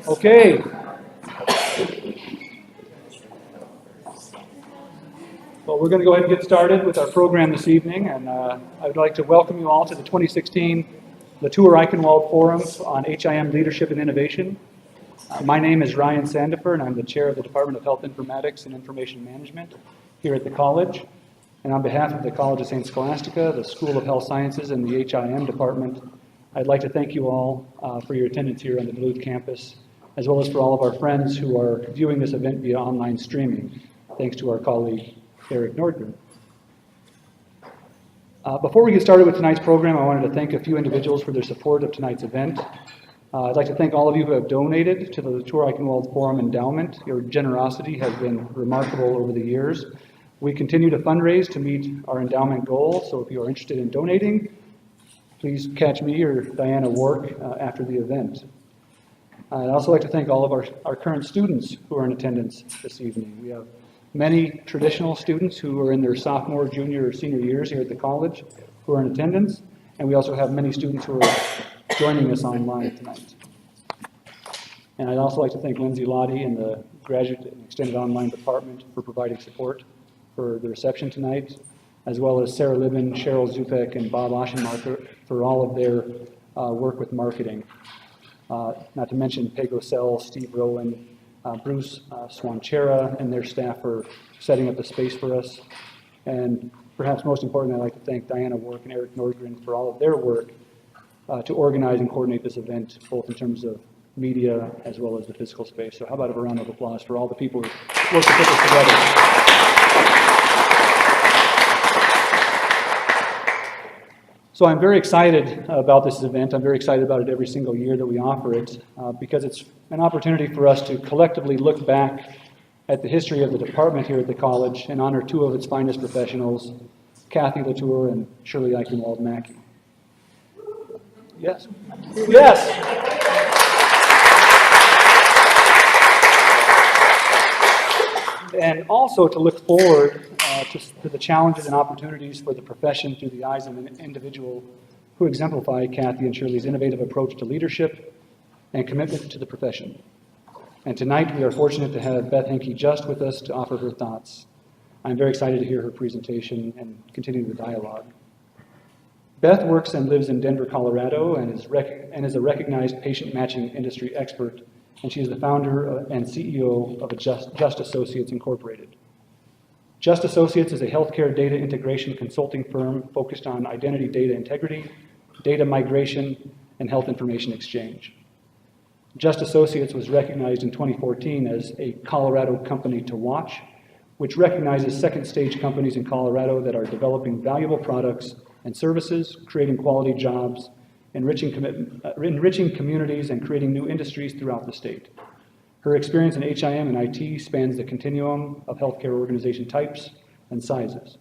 Okay. Well, we're going to go ahead and get started with our program this evening, and I would like to welcome you all to the 2016 LaTour Eichenwald Forum on HIM Leadership and Innovation. My name is Ryan Sandifer, and I'm the chair of the Department of Health Informatics and Information Management here at the college. And on behalf of the College of St. Scholastica, the School of Health Sciences, and the HIM department, I'd like to thank you all for your attendance here on the Duluth campus, as well as for all of our friends who are viewing this event via online streaming, thanks to our colleague, Eric Nordgren. Before we get started with tonight's program, I wanted to thank a few individuals for their support of tonight's event. I'd like to thank all of you who have donated to the LaTour Eichenwald Forum Endowment. Your generosity has been remarkable over the years. We continue to fundraise to meet our endowment goal, so if you are interested in donating, please catch me or Diana Wark after the event. I'd also like to thank all of our current students who are in attendance this evening. We have many traditional students who are in their sophomore, junior, or senior years here at the college who are in attendance, and we also have many students who are joining us online tonight. And I'd also like to thank Lindsay Lottie and the Graduate and Extended Online Department for providing support for the reception tonight, as well as Sarah Libben, Cheryl Zupek, and Bob Oschenmarker for all of their work with marketing. Not to mention Peg Osell, Steve Rowan, Bruce Swanchera, and their staff for setting up the space for us. And perhaps most importantly, I'd like to thank Diana Wark and Eric Nordgren for all of their work to organize and coordinate this event, both in terms of media as well as the physical space. So how about a round of applause for all the people who worked to put this together. So I'm very excited about this event. I'm very excited about it every single year that we offer it because it's an opportunity for us to collectively look back at the history of the department here at the college and honor two of its finest professionals, Kathy LaTour and Shirley Eichenwald Mackey. Yes? Yes! And also to look forward to the challenges and opportunities for the profession through the eyes of an individual who exemplify Kathy and Shirley's innovative approach to leadership and commitment to the profession. And tonight we are fortunate to have Beth Haenke Just with us to offer her thoughts. I'm very excited to hear her presentation and continue the dialogue. Beth works and lives in Denver, Colorado, and is a recognized patient matching industry expert, and she is the founder and CEO of Just Associates Incorporated. Just Associates is a healthcare data integration consulting firm focused on identity data integrity, data migration, and health information exchange. Just Associates was recognized in 2014 as a Colorado company to watch, which recognizes second stage companies in Colorado that are developing valuable products and services, creating quality jobs, enriching communities, and creating new industries throughout the state. Her experience in HIM and IT spans the continuum of healthcare organization types and sizes.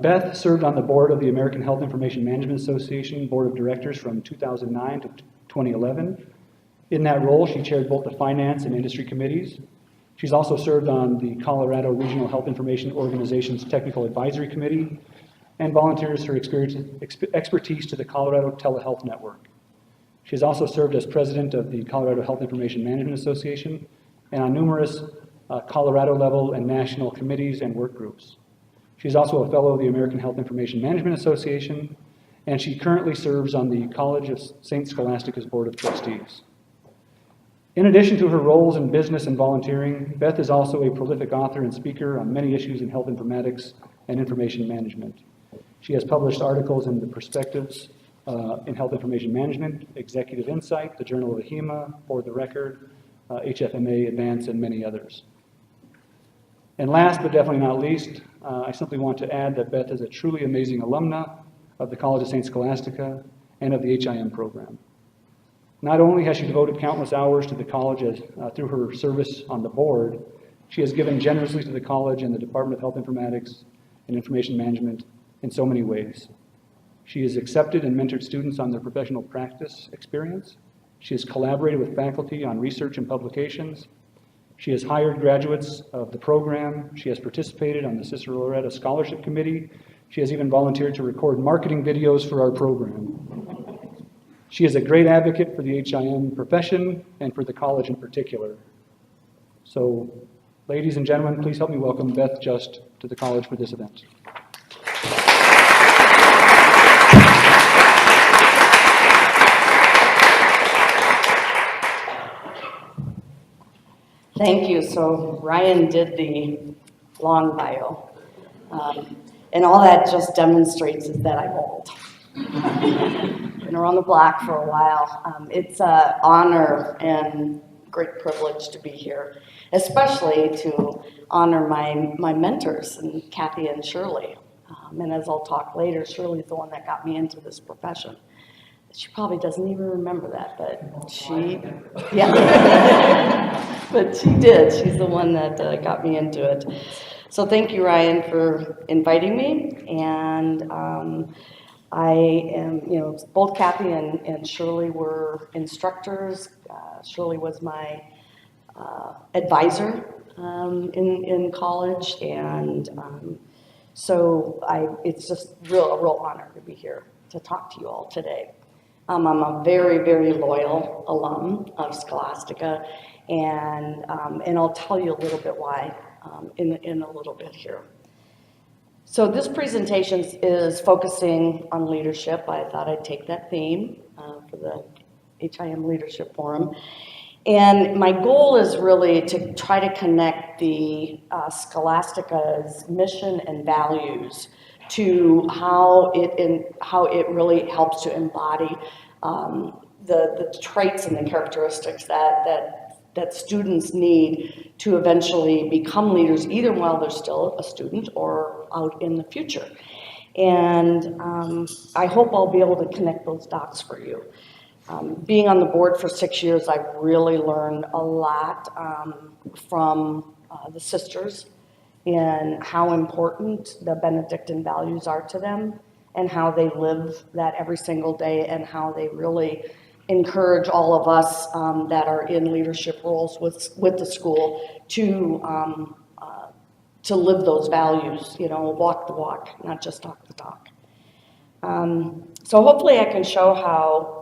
Beth served on the board of the American Health Information Management Association Board of Directors from 2009 to 2011. In that role, she chaired both the finance and industry committees. She's also served on the Colorado Regional Health Information Organization's Technical Advisory Committee and volunteers her expertise to the Colorado Telehealth Network. She has also served as president of the Colorado Health Information Management Association and on numerous Colorado-level and national committees and work groups. She's also a fellow of the American Health Information Management Association, and she currently serves on the College of St. Scholastica's Board of Trustees. In addition to her roles in business and volunteering, Beth is also a prolific author and speaker on many issues in health informatics and information management. She has published articles in the Perspectives in Health Information Management, Executive Insight, the Journal of AHIMA, For the Record, HFMA Advance, and many others. And last but definitely not least, I simply want to add that Beth is a truly amazing alumna of the College of St. Scholastica and of the HIM program. Not only has she devoted countless hours to the college through her service on the board, she has given generously to the college and the Department of Health Informatics and Information Management in so many ways. She has accepted and mentored students on their professional practice experience. She has collaborated with faculty on research and publications. She has hired graduates of the program. She has participated on the Cicero Loretta Scholarship Committee. She has even volunteered to record marketing videos for our program. She is a great advocate for the HIM profession and for the college in particular. So, ladies and gentlemen, please help me welcome Beth Just to the college for this event. Thank you. So Ryan did the long bio. And all that just demonstrates is that I'm old. Been around the block for a while. It's an honor and great privilege to be here, especially to honor my mentors, and Kathy and Shirley. And as I'll talk later, Shirley's the one that got me into this profession. She probably doesn't even remember that, but she, yeah, but she did. She's the one that got me into it. So thank you, Ryan, for inviting me. And I am, both Kathy and Shirley were instructors. Shirley was my advisor in college, and so it's just a real honor to be here to talk to you all today. I'm a very, very loyal alum of Scholastica, and I'll tell you a little bit why in a little bit here. So this presentation is focusing on leadership. I thought I'd take that theme for the HIM Leadership Forum. And my goal is really to try to connect the Scholastica's mission and values to how it really helps to embody the traits and the characteristics that students need to eventually become leaders, either while they're still a student or out in the future. And I hope I'll be able to connect those dots for you. Being on the board for 6 years, I've really learned a lot from the sisters and how important the Benedictine values are to them, and how they live that every single day, and how they really encourage all of us that are in leadership roles with the school to live those values, walk the walk, not just talk the talk. So hopefully I can show how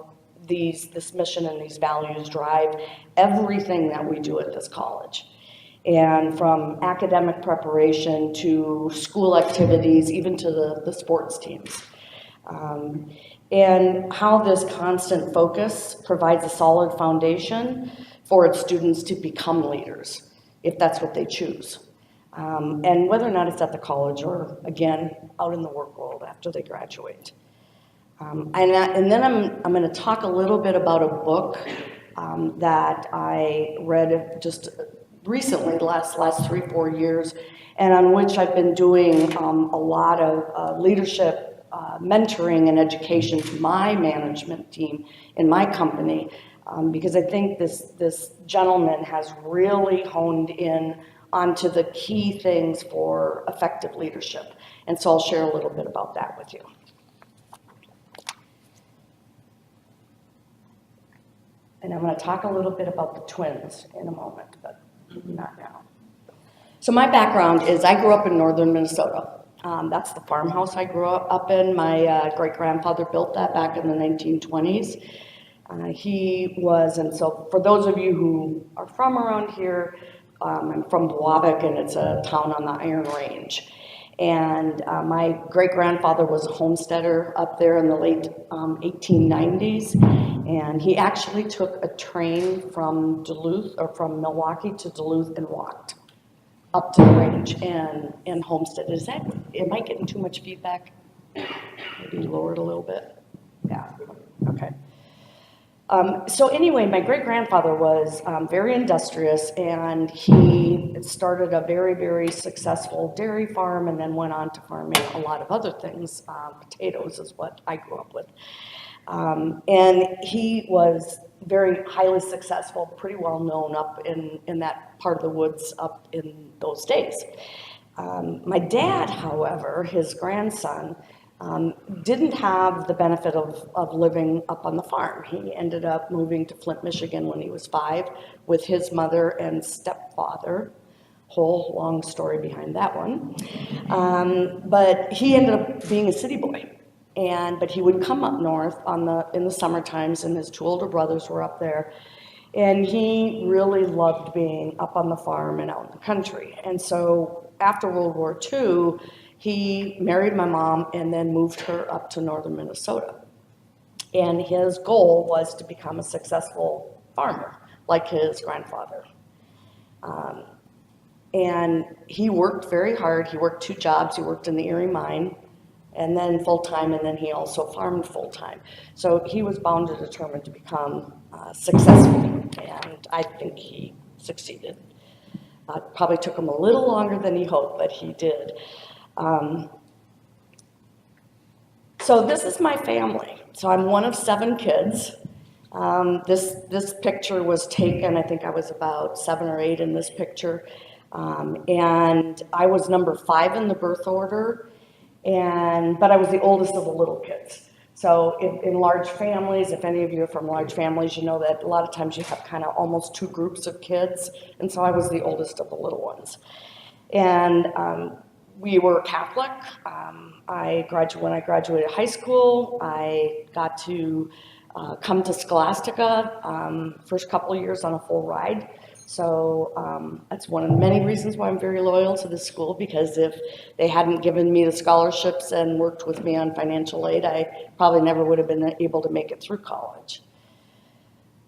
this mission and these values drive everything that we do at this college. And from academic preparation to school activities, even to the sports teams. And how this constant focus provides a solid foundation for its students to become leaders, if that's what they choose. And whether or not it's at the college or, again, out in the work world after they graduate. And then I'm going to talk a little bit about a book that I read just recently, the last 3-4 years, and on which I've been doing a lot of leadership mentoring and education to my management team in my company, because I think this gentleman has really honed in onto the key things for effective leadership. And so I'll share a little bit about that with you. And I'm going to talk a little bit about the twins in a moment, but not now. So my background is I grew up in northern Minnesota. That's the farmhouse I grew up in. My great-grandfather built that back in the 1920s. He was, and so for those of you who are from around here, I'm from Waback, and it's a town on the Iron Range. And my great-grandfather was a homesteader up there in the late 1890s, and he actually took a train from Duluth, or from Milwaukee to Duluth, and walked up to the range and homestead. Am I getting too much feedback? Maybe lower it a little bit? Yeah, okay. So anyway, my great-grandfather was very industrious, and he started a very, very successful dairy farm and then went on to farming a lot of other things. Potatoes is what I grew up with. And he was very highly successful, pretty well known up in that part of the woods up in those days. My dad, however, his grandson, didn't have the benefit of living up on the farm. He ended up moving to Flint, Michigan when he was 5 with his mother and stepfather. Whole long story behind that one. But he ended up being a city boy. But he would come up north in the summer times, and his two older brothers were up there. And he really loved being up on the farm and out in the country. And so after World War II, he married my mom and then moved her up to northern Minnesota. And his goal was to become a successful farmer, like his grandfather. And he worked very hard. He worked 2 jobs. He worked in the Erie mine, and then full-time, and then he also farmed full-time. So he was bound and determined to become successful, and I think he succeeded. Probably took him a little longer than he hoped, but he did. So this is my family. So I'm one of 7 kids. This picture was taken, I think I was about 7 or 8 in this picture. And I was number 5 in the birth order, but I was the oldest of the little kids. So in large families, if any of you are from large families, you know that a lot of times you have kind of almost 2 groups of kids. And so I was the oldest of the little ones. And we were Catholic. When I graduated high school, I got to come to Scholastica first couple of years on a full ride. So that's one of the many reasons why I'm very loyal to this school, because if they hadn't given me the scholarships and worked with me on financial aid, I probably never would have been able to make it through college.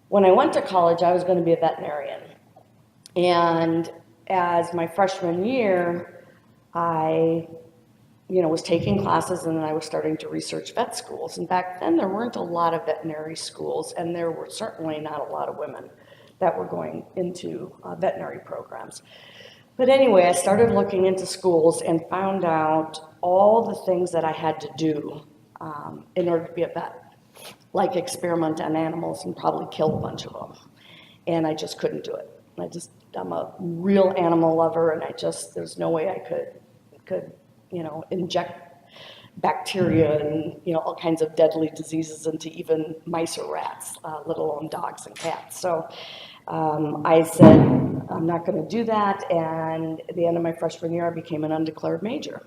When I went to college, I was going to be a veterinarian. And as my freshman year, I was taking classes, and then I was starting to research vet schools. And back then, there weren't a lot of veterinary schools, and there were certainly not a lot of women that were going into veterinary programs. But anyway, I started looking into schools and found out all the things that I had to do in order to be a vet, like experiment on animals and probably kill a bunch of them. And I just couldn't do it. I'm a real animal lover, and there's no way I could inject bacteria and, all kinds of deadly diseases into even mice or rats, let alone dogs and cats. So I said, I'm not going to do that. And at the end of my freshman year, I became an undeclared major.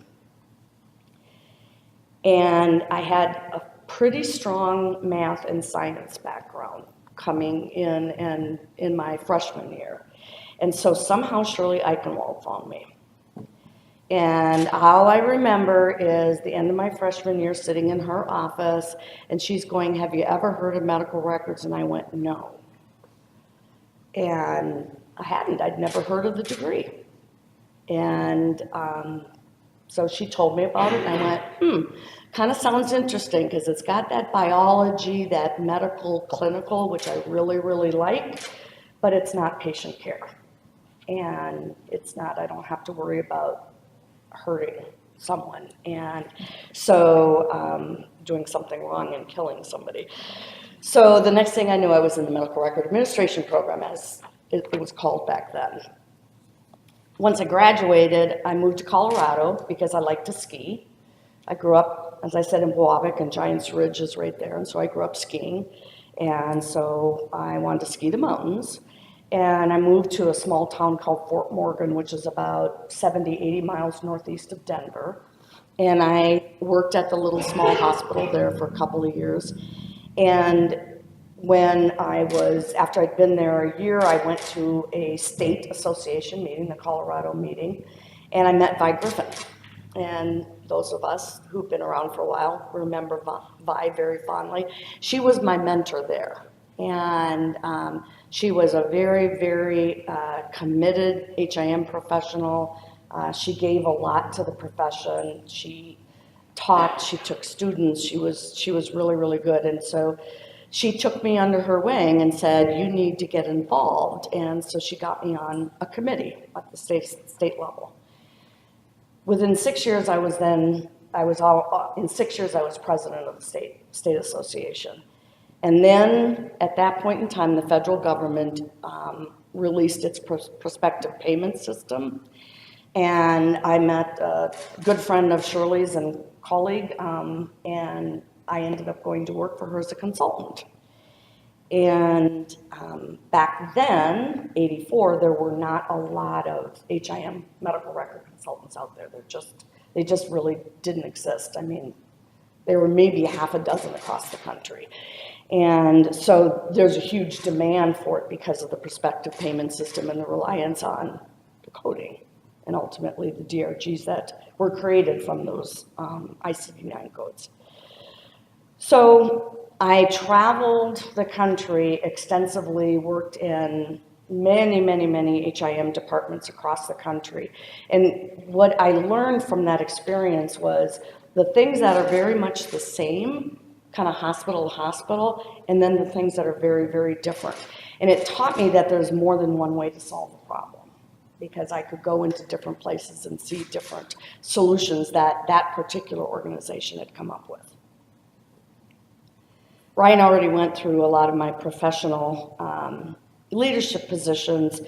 And I had a pretty strong math and science background coming in my freshman year. And so somehow Shirley Eichenwald found me. And all I remember is the end of my freshman year sitting in her office, and she's going, "Have you ever heard of medical records?" And I went, "No." And I hadn't. I'd never heard of the degree. And so she told me about it, and I went, kind of sounds interesting, because it's got that biology, that medical, clinical, which I really, really like, but it's not patient care. And I don't have to worry about hurting someone, and so doing something wrong and killing somebody. So the next thing I knew, I was in the medical record administration program, as it was called back then. Once I graduated, I moved to Colorado because I like to ski. I grew up, as I said, in Boavic, and Giants Ridge is right there, and so I grew up skiing, and so I wanted to ski the mountains. And I moved to a small town called Fort Morgan, which is about 70, 80 miles northeast of Denver. And I worked at the little small hospital there for a couple of years. And after I'd been there a year, I went to a state association meeting, the Colorado meeting, and I met Vi Griffin. And those of us who've been around for a while remember Vi very fondly. She was my mentor there. And she was a very, very committed HIM professional. She gave a lot to the profession. She taught, she took students. She was really, really good. And so she took me under her wing and said, "You need to get involved." And so she got me on a committee at the state level. Within 6 years, I was president of the state association. And then, at that point in time, the federal government released its prospective payment system. And I met a good friend of Shirley's and colleague, and I ended up going to work for her as a consultant. And back then, '84, there were not a lot of HIM medical record consultants out there. They just really didn't exist. I mean, There were maybe half a dozen across the country. And so there's a huge demand for it because of the prospective payment system and the reliance on the coding and ultimately the DRGs that were created from those ICD-9 codes. So I traveled the country extensively, worked in many HIM departments across the country. And what I learned from that experience was the things that are very much the same, kind of hospital to hospital, and then the things that are very different. And it taught me that there's more than one way to solve a problem, because I could go into different places and see different solutions that that particular organization had come up with. Ryan already went through a lot of my professional leadership positions,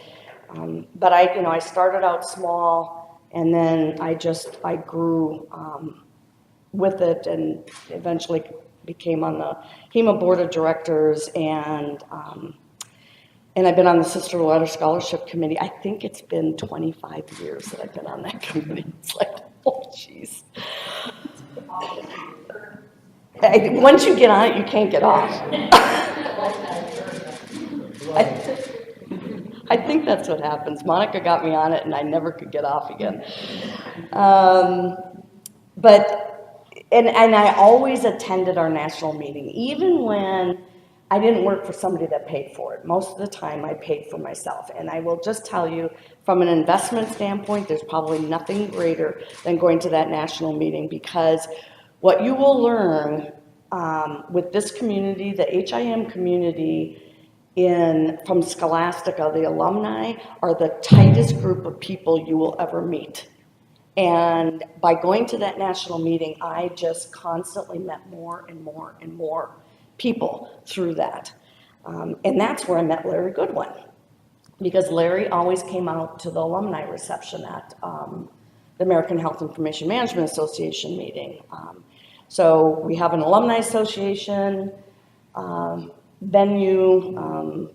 but I started out small, and then I grew with it, and eventually became on the HIIM board of directors, and I've been on the Sister Loretta Scholarship Committee. I think it's been 25 years that I've been on that committee. It's like, oh, jeez. Once you get on it, you can't get off. I think that's what happens. Monica got me on it, and I never could get off again. And I always attended our national meeting, even when I didn't work for somebody that paid for it. Most of the time, I paid for myself. And I will just tell you, from an investment standpoint, there's probably nothing greater than going to that national meeting, because what you will learn with this community, the HIM community from Scholastica, the alumni are the tightest group of people you will ever meet. And by going to that national meeting, I just constantly met more and more people through that. And that's where I met Larry Goodwin, because Larry always came out to the alumni reception at the American Health Information Management Association meeting. So we have an alumni association venue,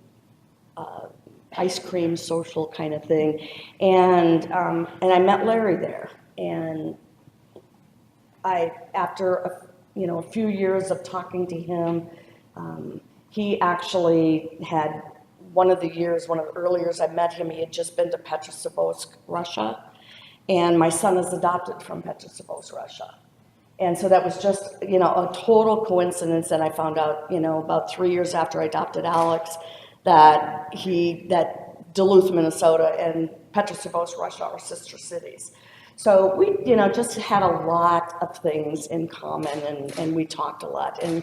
ice cream social kind of thing, and I met Larry there. And after a few years of talking to him, he actually had one of the early years I met him, he had just been to Petrozavodsk, Russia, and my son is adopted from Petrozavodsk, Russia. And so that was just, a total coincidence. And I found out, about 3 years after I adopted Alex, that Duluth, Minnesota and Petrozavodsk, Russia are sister cities. So we, just had a lot of things in common, and we talked a lot. And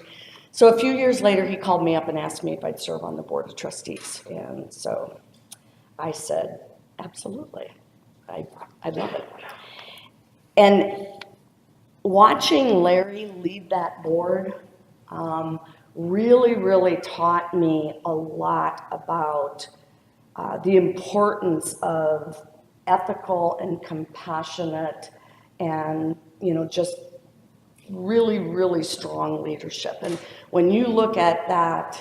so a few years later, he called me up and asked me if I'd serve on the board of trustees. And so I said, absolutely, I'd love it. And watching Larry lead that board really taught me a lot about the importance of ethical and compassionate and, just really strong leadership. And when you look at that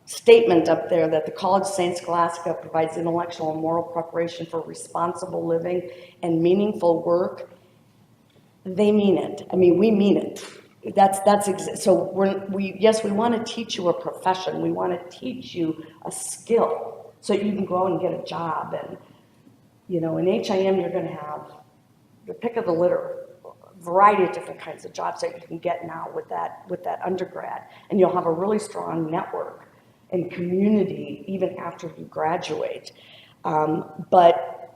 statement up there that the College of St. Scholastica provides intellectual and moral preparation for responsible living and meaningful work, they mean it. I mean, we mean it. So yes, we want to teach you a profession. We want to teach you a skill so you can go out and get a job. And, in HIM, you're going to have the pick of the litter, a variety of different kinds of jobs that you can get now with that undergrad. And you'll have a really strong network and community even after you graduate. But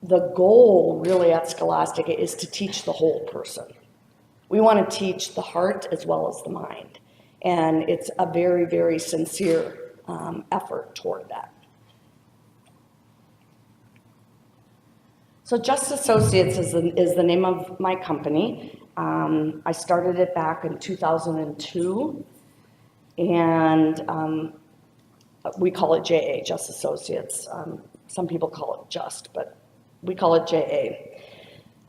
the goal really at Scholastica is to teach the whole person. We want to teach the heart as well as the mind. And it's a very sincere effort toward that. So Just Associates is the name of my company. I started it back in 2002. And we call it JA, Just Associates. Some people call it Just, but we call it JA.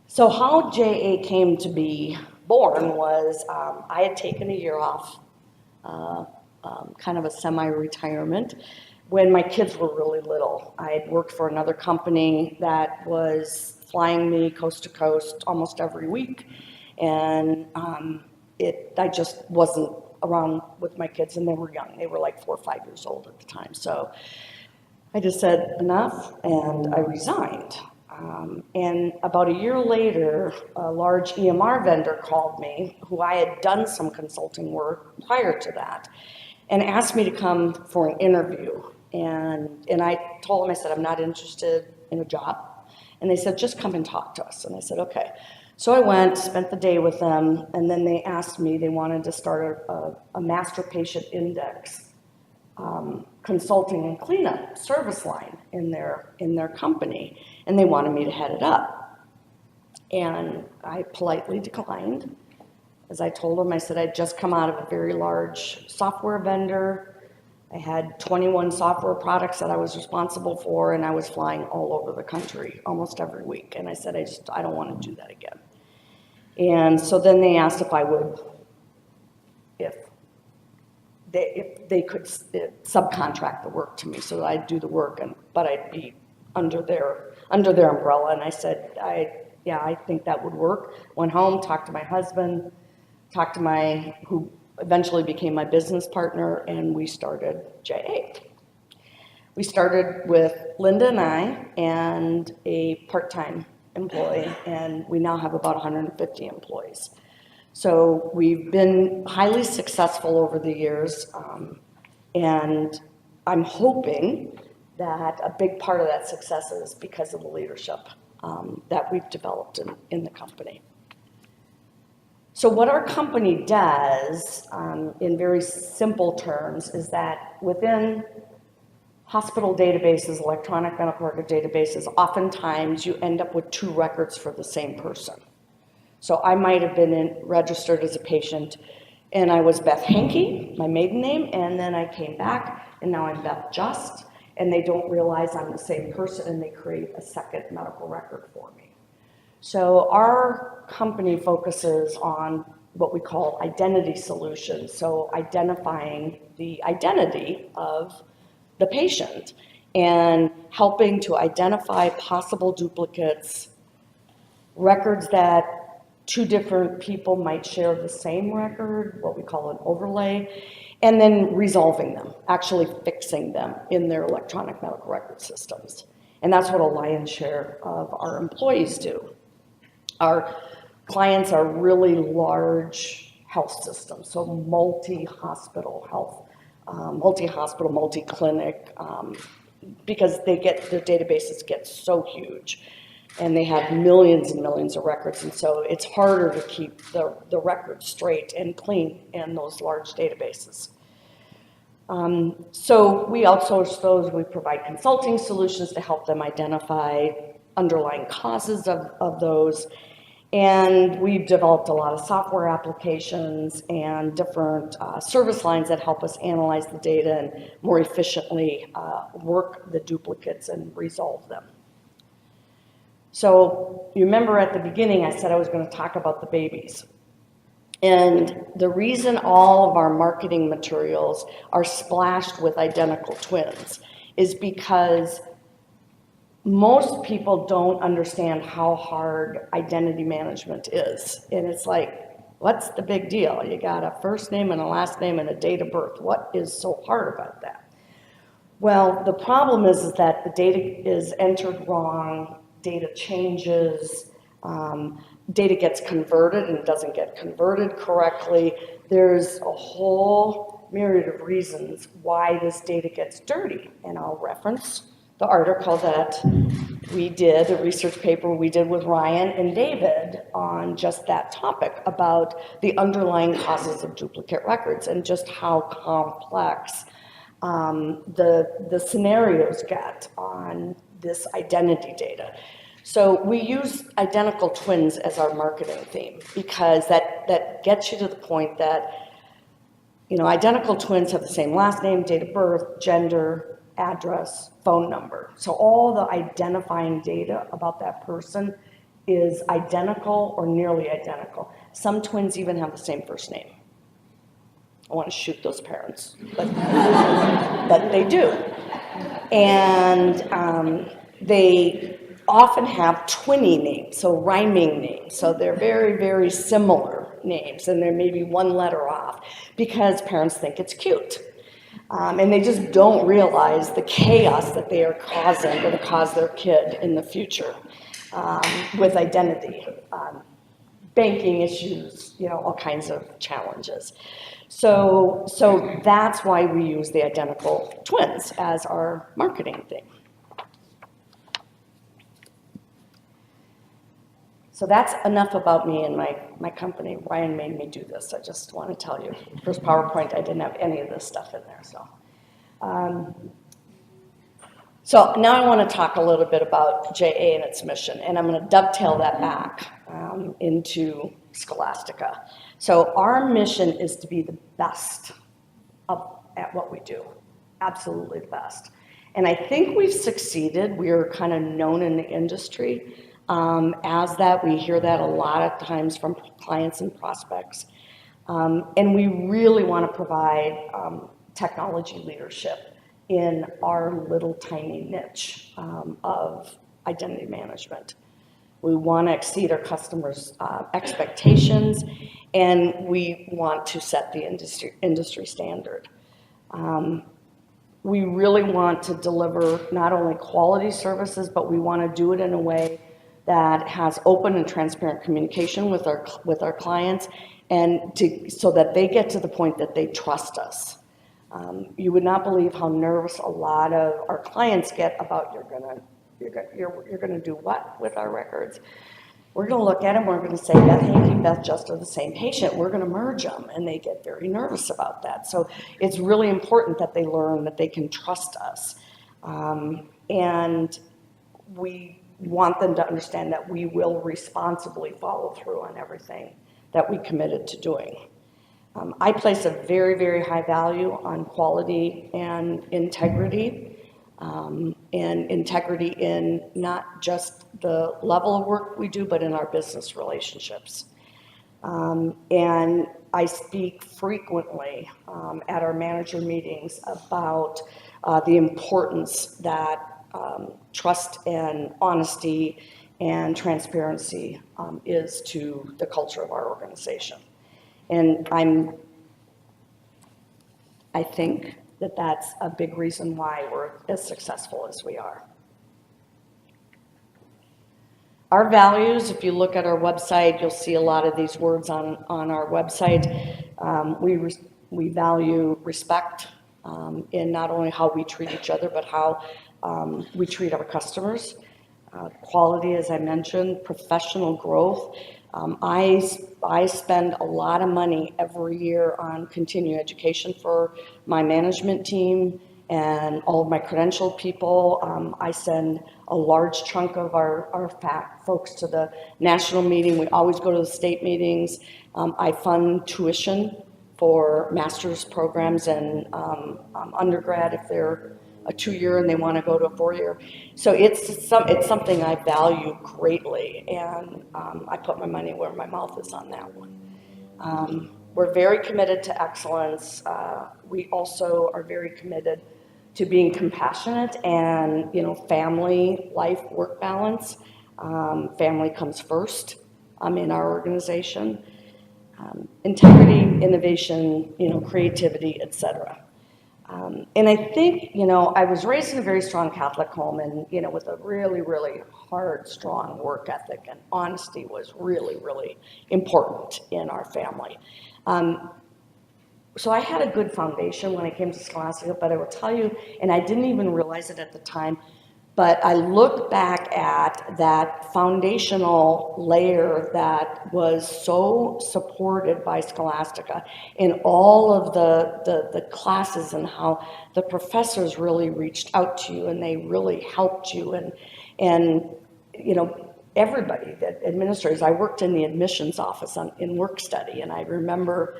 So how JA came to be born was I had taken a year off, kind of a semi-retirement, when my kids were really little. I had worked for another company that was flying me coast to coast almost every week. And I just wasn't around with my kids, and they were young. They were like 4 or 5 years old at the time. So I just said enough, and I resigned. And about a year later, a large EMR vendor called me, who I had done some consulting work prior to that, and asked me to come for an interview. And I told them, I said, I'm not interested in a job. And they said, just come and talk to us. And I said, okay. So I went, spent the day with them, and then they asked me, they wanted to start a master patient index consulting and cleanup service line in their company, and they wanted me to head it up. And I politely declined. As I told them, I said I'd just come out of a very large software vendor. I had 21 software products that I was responsible for, and I was flying all over the country almost every week. And I said, I don't want to do that again. And so then they asked if I would, if they could subcontract the work to me, so that I'd do the work, but I'd be under their umbrella. And I said, yeah, I think that would work. Went home, talked to my husband, talked to who eventually became my business partner, and we started JA. We started with Linda and I and a part-time employee, and we now have about 150 employees. So we've been highly successful over the years, and I'm hoping that a big part of that success is because of the leadership that we've developed in the company. So what our company does, in very simple terms, is that within hospital databases, electronic medical record databases, oftentimes you end up with 2 records for the same person. So I might have been registered as a patient, and I was Beth Haenke, my maiden name, and then I came back, and now I'm Beth Just, and they don't realize I'm the same person, and they create a second medical record for me. So our company focuses on what we call identity solutions, so identifying the identity of the patient and helping to identify possible duplicates, records that 2 different people might share the same record, what we call an overlay, and then resolving them, actually fixing them in their electronic medical record systems. And that's what a lion's share of our employees do. Our clients are really large health systems, so multi-hospital health, multi-hospital, multi-clinic, because their databases get so huge, and they have millions and millions of records, and so it's harder to keep the records straight and clean in those large databases. So we outsource those. We provide consulting solutions to help them identify underlying causes of those. And we've developed a lot of software applications and different service lines that help us analyze the data and more efficiently work the duplicates and resolve them. So you remember at the beginning I said I was going to talk about the babies. And the reason all of our marketing materials are splashed with identical twins is because most people don't understand how hard identity management is. And it's like, what's the big deal? You got a first name and a last name and a date of birth. What is so hard about that? Well, the problem is that the data is entered wrong, data changes, data gets converted and it doesn't get converted correctly. There's a whole myriad of reasons why this data gets dirty. And I'll reference the article that we did, a research paper we did with Ryan and David on just that topic about the underlying causes of duplicate records and just how complex the scenarios get on this identity data. So we use identical twins as our marketing theme because that gets you to the point that, you know, identical twins have the same last name, date of birth, gender, address, phone number. So all the identifying data about that person is identical or nearly identical. Some twins even have the same first name. I want to shoot those parents, but they do. And often have twinning names, so rhyming names. So they're very, very similar names, and they're maybe one letter off because parents think it's cute. And they just don't realize the chaos that they are causing, going to cause their kid in the future with identity, banking issues, all kinds of challenges. So that's why we use the identical twins as our marketing thing. So that's enough about me and my company. Ryan made me do this. I just want to tell you. First PowerPoint, I didn't have any of this stuff in there. So now I want to talk a little bit about JA and its mission, and I'm going to dovetail that back into Scholastica. So our mission is to be the best at what we do, absolutely the best. And I think we've succeeded. We are kind of known in the industry as that. We hear that a lot of times from clients and prospects. And we really want to provide technology leadership in our little tiny niche of identity management. We want to exceed our customers' expectations, and we want to set the industry standard. We really want to deliver not only quality services, but we want to do it in a way that has open and transparent communication with our clients, and so that they get to the point that they trust us. You would not believe how nervous a lot of our clients get about you're gonna do what with our records. We're gonna look at them, we're gonna say Beth Haenke and Beth Just are the same patient, we're gonna merge them, and they get very nervous about that. So it's really important that they learn that they can trust us. And we want them to understand that we will responsibly follow through on everything that we committed to doing. I place a very, very high value on quality and integrity in not just the level of work we do, but in our business relationships. And I speak frequently at our manager meetings about the importance that trust and honesty and transparency is to the culture of our organization. And I think that that's a big reason why we're as successful as we are. Our values, if you look at our website, you'll see a lot of these words on our website. We value respect in not only how we treat each other, but how we treat our customers. Quality, as I mentioned, professional growth. I spend a lot of money every year on continuing education for my management team and all of my credentialed people. I send a large chunk of our folks to the national meeting. We always go to the state meetings. I fund tuition for master's programs and undergrad if they're a 2-year and they want to go to a 4-year. So it's something I value greatly, and I put my money where my mouth is on that one. We're very committed to excellence. We also are very committed to being compassionate and, family, life, work balance. Family comes first in our organization. Integrity, innovation, creativity, etc. And I think, I was raised in a very strong Catholic home and, with a really, really hard, strong work ethic, and honesty was really, really important in our family. So I had a good foundation when I came to Scholastica, but I will tell you, and I didn't even realize it at the time, but I look back at that foundational layer that was so supported by Scholastica in all of the classes, and how the professors really reached out to you and they really helped you, and everybody, that administrators. I worked in the admissions office in work study, and I remember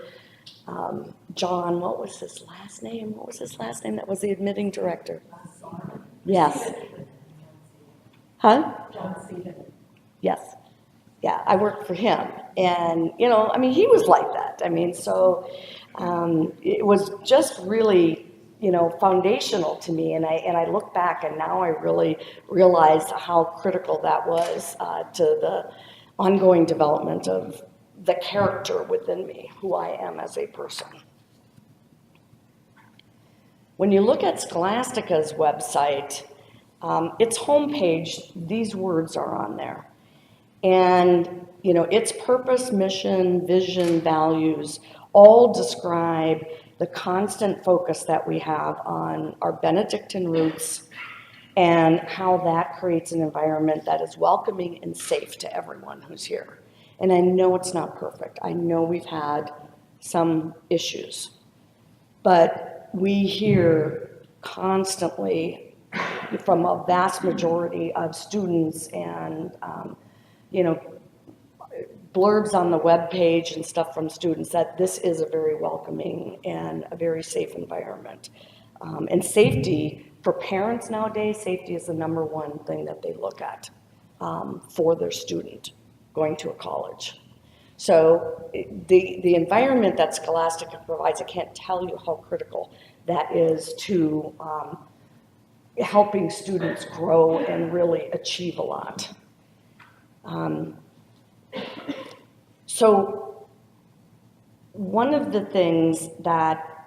John, what was his last name? That was the admitting director. Yes. Huh? John Seaton. Yes. Yeah, I worked for him. And, he was like that. So it was just really foundational to me. And I look back and now I really realize how critical that was to the ongoing development of the character within me, who I am as a person. When you look at Scholastica's website, its homepage, these words are on there. And, its purpose, mission, vision, values all describe the constant focus that we have on our Benedictine roots and how that creates an environment that is welcoming and safe to everyone who's here. And I know it's not perfect. I know we've had some issues, but we hear constantly from a vast majority of students and, blurbs on the web page and stuff from students that this is a very welcoming and a very safe environment. And safety, for parents nowadays, safety is the number one thing that they look at for their student going to a college. So the environment that Scholastica provides, I can't tell you how critical that is to helping students grow and really achieve a lot. So one of the things that,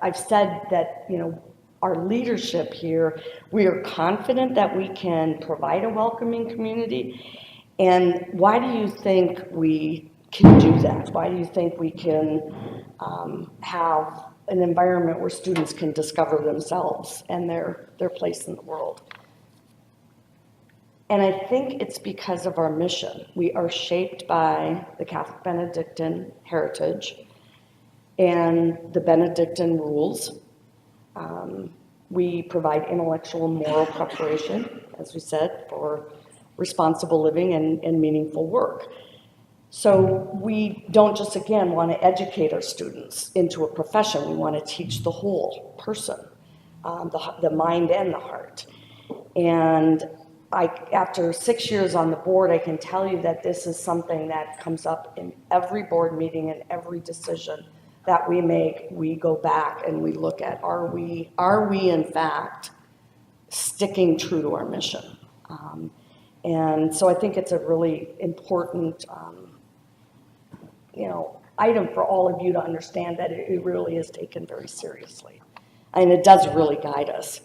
I've said that, our leadership here, we are confident that we can provide a welcoming community. And why do you think we can do that? Why do you think we can have an environment where students can discover themselves and their place in the world? And I think it's because of our mission. We are shaped by the Catholic Benedictine heritage and the Benedictine rules. We provide intellectual and moral preparation, as we said, for responsible living and meaningful work. So we don't just, again, want to educate our students into a profession. We want to teach the whole person, the mind and the heart. And after 6 years on the board, I can tell you that this is something that comes up in every board meeting and every decision that we make. We go back and we look at, are we in fact sticking true to our mission? And so I think it's a really important, item for all of you to understand that it really is taken very seriously. And it does really guide us.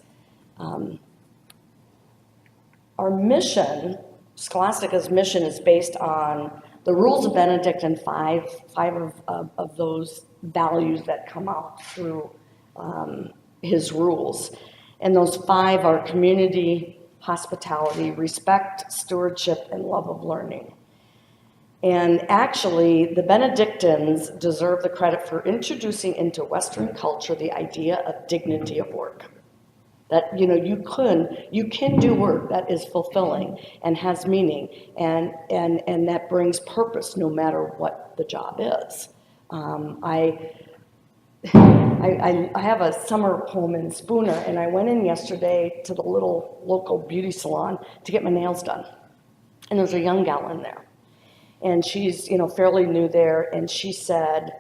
Our mission, Scholastica's mission, is based on the rules of Benedict and five of those values that come out through his rules. And those 5 are community, hospitality, respect, stewardship, and love of learning. And actually, the Benedictines deserve the credit for introducing into Western culture the idea of dignity of work. That, you can do work that is fulfilling and has meaning and that brings purpose no matter what the job is. I have a summer home in Spooner, and I went in yesterday to the little local beauty salon to get my nails done. And there's a young gal in there. And she's, fairly new there, and she said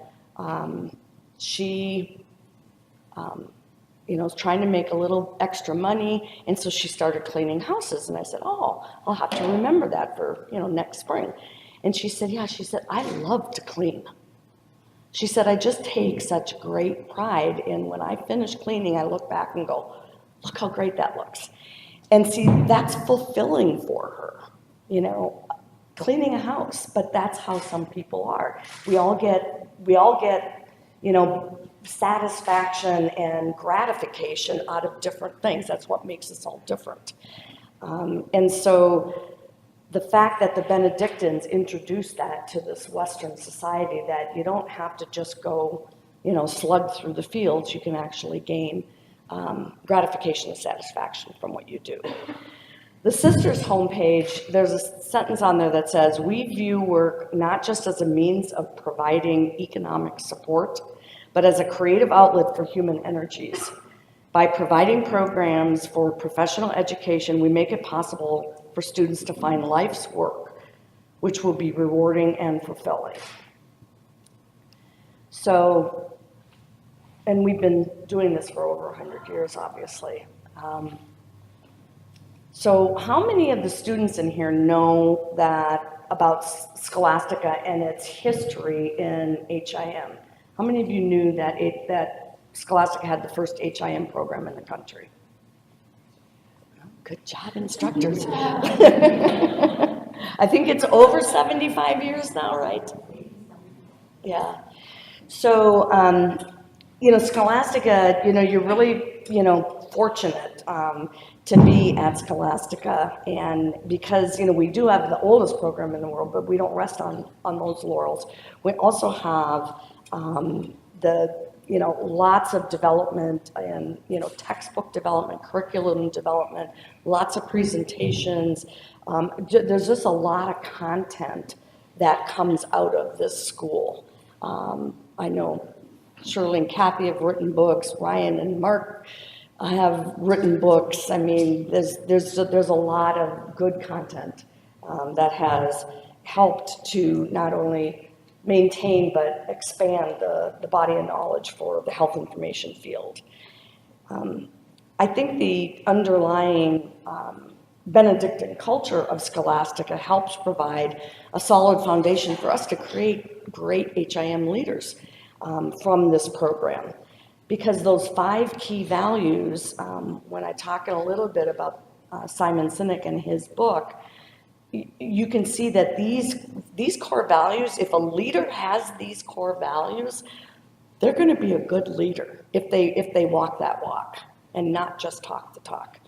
was trying to make a little extra money, and so she started cleaning houses. And I said, oh, I'll have to remember that for, next spring. And she said, yeah, I love to clean. She said, I just take such great pride in when I finish cleaning, I look back and go, look how great that looks. And see, that's fulfilling for her, cleaning a house, but that's how some people are. We all get, satisfaction and gratification out of different things. That's what makes us all different. And so the fact that the Benedictines introduced that to this Western society, that you don't have to just go, slug through the fields, you can actually gain gratification and satisfaction from what you do. The Sisters homepage, there's a sentence on there that says, we view work not just as a means of providing economic support, but as a creative outlet for human energies. By providing programs for professional education, we make it possible for students to find life's work, which will be rewarding and fulfilling. So And we've been doing this for over 100 years, obviously. So how many of the students in here know that about Scholastica and its history in HIM? How many of you knew that that Scholastica had the first HIM program in the country? Good job, instructors. I think it's over 75 years now, right? Yeah. So, Scholastica, you're really, fortunate to be at Scholastica. And because, we do have the oldest program in the world, but we don't rest on those laurels. We also have lots of development and, textbook development, curriculum development, lots of presentations. There's just a lot of content that comes out of this school. I know Shirley and Kathy have written books, Ryan and Mark have written books. I mean, there's a lot of good content that has helped to not only maintain but expand the body of knowledge for the health information field. I think the underlying Benedictine culture of Scholastica helps provide a solid foundation for us to create great HIM leaders from this program. Because those 5 key values, when I talk a little bit about Simon Sinek and his book, you can see that these core values, if a leader has these core values, they're going to be a good leader if they walk that walk and not just talk the talk.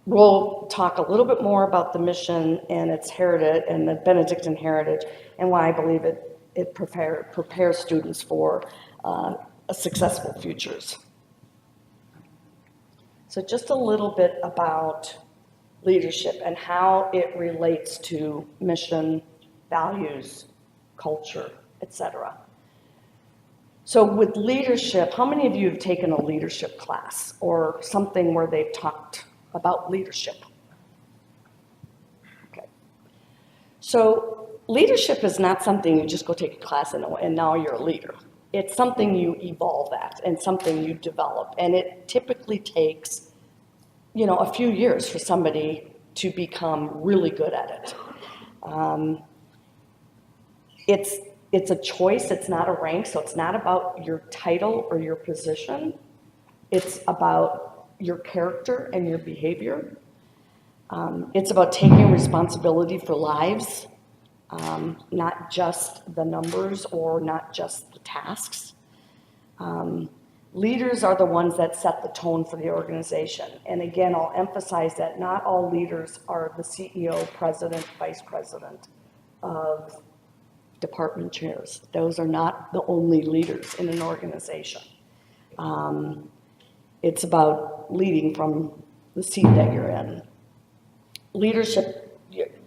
We'll talk a little bit more about the mission and its heritage and the Benedictine heritage and why I believe it prepares students for successful futures. So just a little bit about leadership and how it relates to mission, values, culture, etc. So with leadership, how many of you have taken a leadership class or something where they've talked about leadership? Okay. So leadership is not something you just go take a class and now you're a leader. It's something you evolve at and something you develop. And it typically takes, a few years for somebody to become really good at it. It's a choice, it's not a rank, so it's not about your title or your position. It's about your character and your behavior. It's about taking responsibility for lives, not just the numbers or not just the tasks. Leaders are the ones that set the tone for the organization. And again, I'll emphasize that not all leaders are the CEO, president, vice president of department chairs. Those are not the only leaders in an organization. It's about leading from the seat that you're in. Leadership,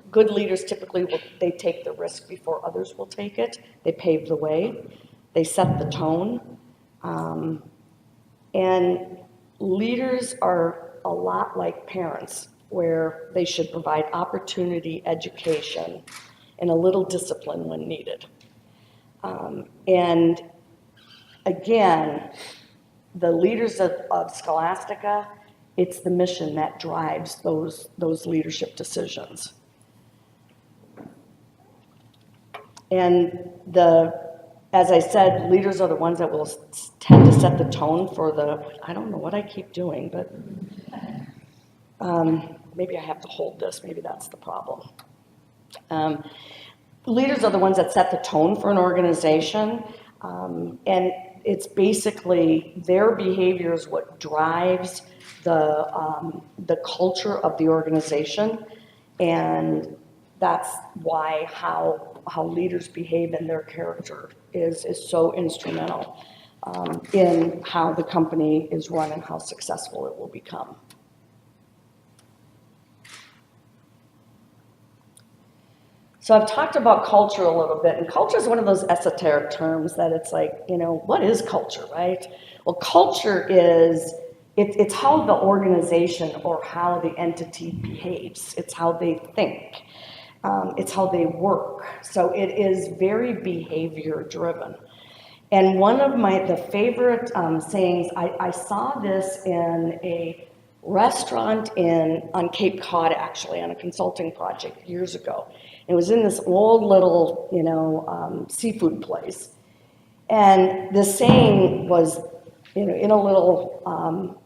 good leaders typically they take the risk before others will take it. They pave the way. They set the tone. And leaders are a lot like parents, where they should provide opportunity, education, and a little discipline when needed. And again, the leaders of Scholastica, it's the mission that drives those leadership decisions. And as I said, leaders are the ones that will tend to set the tone for I don't know what I keep doing, but maybe I have to hold this, maybe that's the problem. Leaders are the ones that set the tone for an organization, and it's basically their behavior is what drives the culture of the organization, and that's why how leaders behave and their character is so instrumental in how the company is run and how successful it will become. So I've talked about culture a little bit, and culture is one of those esoteric terms that it's like, what is culture, right? Well, culture is, it's how the organization or how the entity behaves. It's how they think. It's how they work. So it is very behavior driven. And one of the favorite sayings, I saw this in a restaurant on Cape Cod, actually, on a consulting project years ago. It was in this old little, seafood place. And the saying was, in a little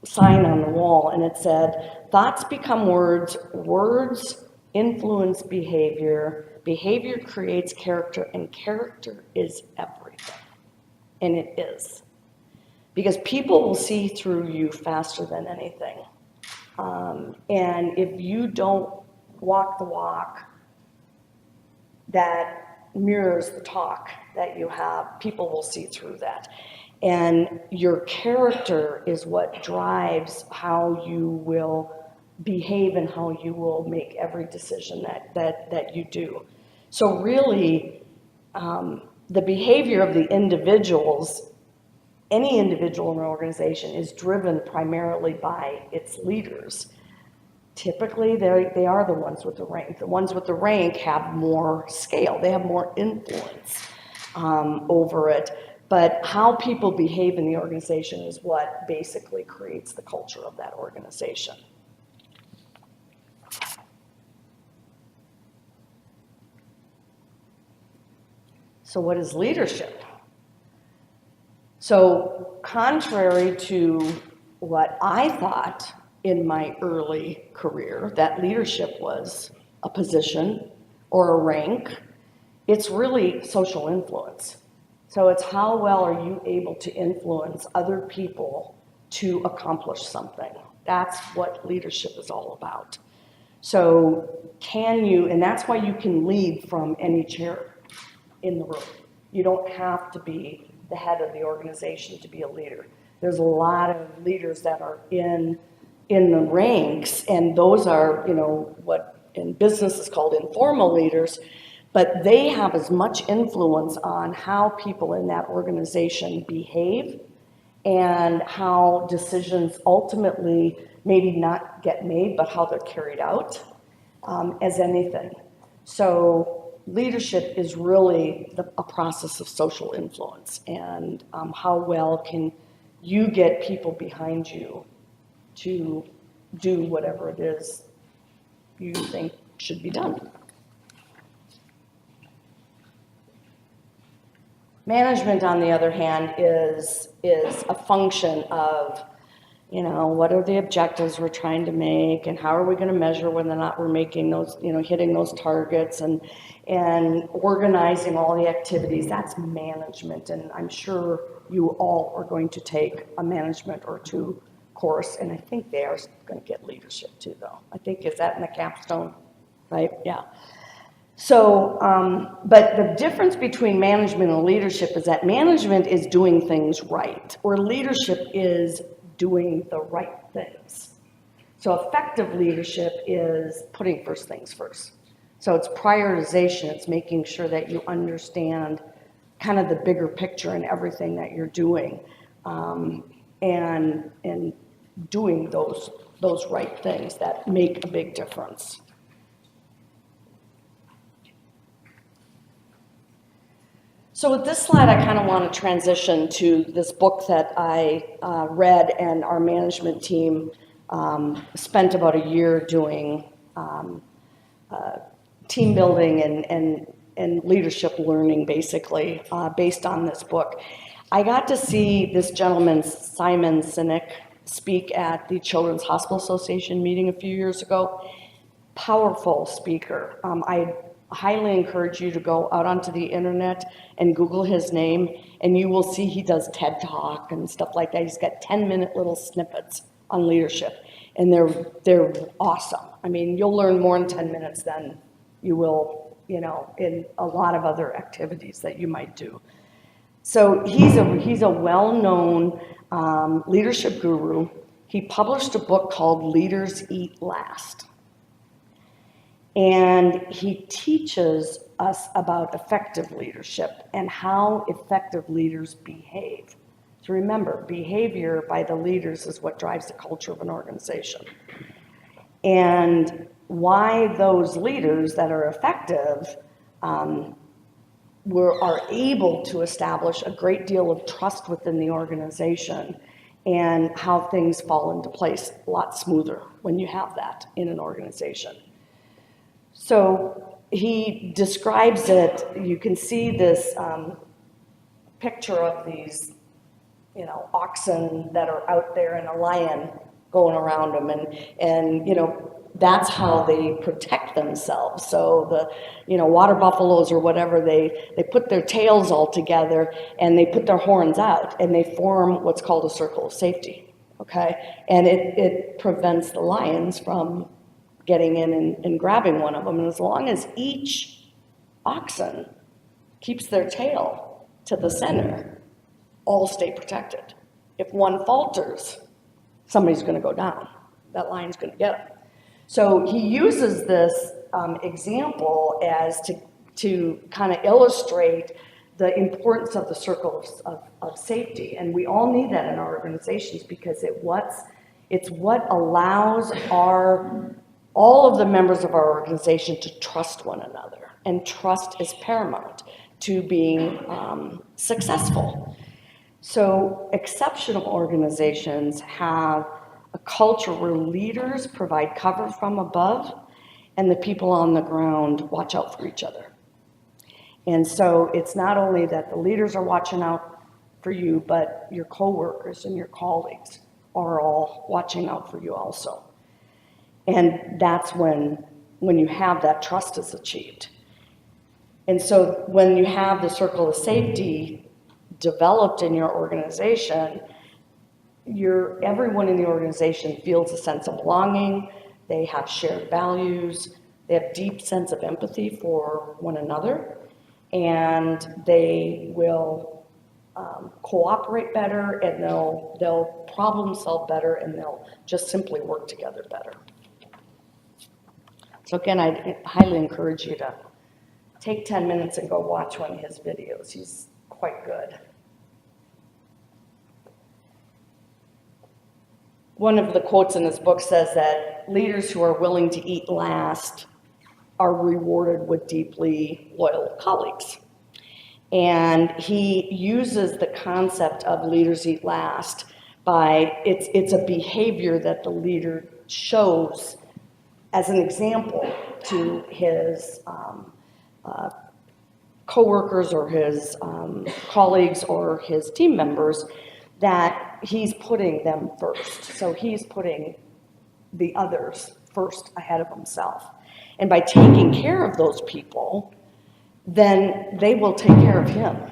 sign on the wall, and it said, "Thoughts become words, words influence behavior, behavior creates character, and character is everything." And it is. Because people will see through you faster than anything. And if you don't walk the walk that mirrors the talk that you have, people will see through that. And your character is what drives how you will behave and how you will make every decision that you do. So really, the behavior of the individuals, any individual in an organization, is driven primarily by its leaders. Typically, they are the ones with the rank. The ones with the rank have more scale. They have more influence over it. But how people behave in the organization is what basically creates the culture of that organization. So what is leadership? So contrary to what I thought in my early career, that leadership was a position or a rank, it's really social influence. So it's how well are you able to influence other people to accomplish something. That's what leadership is all about. So can you, and that's why you can lead from any chair in the room. You don't have to be the head of the organization to be a leader. There's a lot of leaders that are in the ranks, and those are, what in business is called informal leaders, but they have as much influence on how people in that organization behave and how decisions ultimately maybe not get made, but how they're carried out as anything. So leadership is really a process of social influence, and how well can you get people behind you to do whatever it is you think should be done. Management, on the other hand, is a function of, what are the objectives we're trying to make, and how are we going to measure whether or not we're making those, hitting those targets, and organizing all the activities. That's management, and I'm sure you all are going to take a management or two course, and I think they are going to get leadership too, though. I think, is that in the capstone, right? Yeah. So, but the difference between management and leadership is that management is doing things right, or leadership is doing the right things. So effective leadership is putting first things first. So it's prioritization, it's making sure that you understand kind of the bigger picture in everything that you're doing, and doing those right things that make a big difference. So with this slide, I kind of want to transition to this book that I read, and our management team spent about a year doing team building and leadership learning, basically, based on this book. I got to see this gentleman, Simon Sinek, speak at the Children's Hospital Association meeting a few years ago. Powerful speaker. I highly encourage you to go out onto the internet and Google his name, and you will see he does TED Talk and stuff like that. He's got 10-minute little snippets on leadership, and they're awesome. I mean, you'll learn more in 10 minutes than you will, in a lot of other activities that you might do. So he's a well-known leadership guru. He published a book called Leaders Eat Last. And he teaches us about effective leadership and how effective leaders behave. So remember, behavior by the leaders is what drives the culture of an organization. And why those leaders that are effective are able to establish a great deal of trust within the organization, and how things fall into place a lot smoother when you have that in an organization. So he describes it, you can see this picture of these, oxen that are out there and a lion going around them, and that's how they protect themselves. So the, water buffaloes or whatever, they put their tails all together and they put their horns out and they form what's called a circle of safety, okay? And it prevents the lions from getting in and grabbing one of them. And as long as each oxen keeps their tail to the center, all stay protected. If one falters, somebody's gonna go down. That lion's gonna get them. So he uses this example as to kind of illustrate the importance of the circle of safety. And we all need that in our organizations, because it's what allows all of the members of our organization to trust one another. And trust is paramount to being successful. So exceptional organizations have a culture where leaders provide cover from above and the people on the ground watch out for each other. And so it's not only that the leaders are watching out for you, but your coworkers and your colleagues are all watching out for you also. And that's when you have that trust is achieved. And so when you have the circle of safety developed in your organization, everyone in the organization feels a sense of belonging, they have shared values, they have deep sense of empathy for one another, and they will cooperate better, and they'll problem solve better, and they'll just simply work together better. So again, I highly encourage you to take 10 minutes and go watch one of his videos. He's quite good. One of the quotes in his book says that leaders who are willing to eat last are rewarded with deeply loyal colleagues. And he uses the concept of leaders eat last by, it's a behavior that the leader shows as an example to his coworkers or his colleagues or his team members, that he's putting them first. So he's putting the others first ahead of himself. And by taking care of those people, then they will take care of him.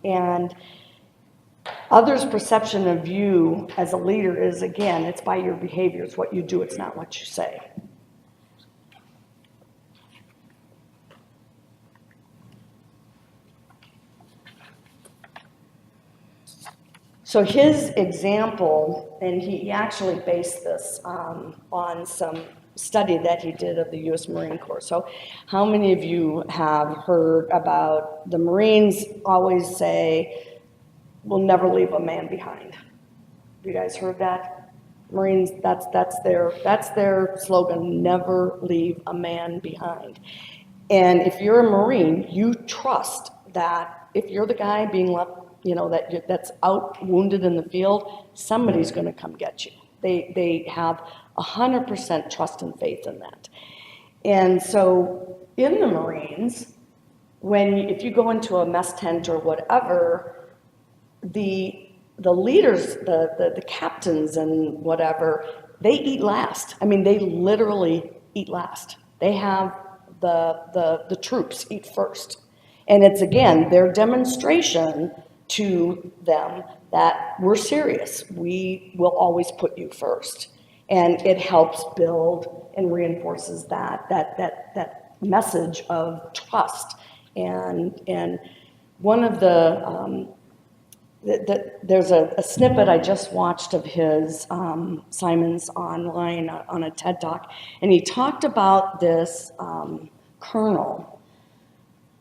And others' perception of you as a leader is, again, it's by your behavior. It's what you do. It's not what you say. So his example, and he actually based this on some study that he did of the U.S. Marine Corps. So how many of you have heard about the Marines always say, we'll never leave a man behind? Have you guys heard that? Marines, that's their slogan, never leave a man behind. And if you're a Marine, you trust that if you're the guy being left, that's out wounded in the field, somebody's going to come get you. They have 100% trust and faith in that. And so in the Marines, if you go into a mess tent or whatever, the leaders, the captains and whatever, they eat last. I mean, they literally eat last. They have the troops eat first. And it's, again, their demonstration to them that we're serious. We will always put you first. And it helps build and reinforces that message of trust. And one of there's a snippet I just watched of his, Simon's online on a TED Talk, and he talked about this colonel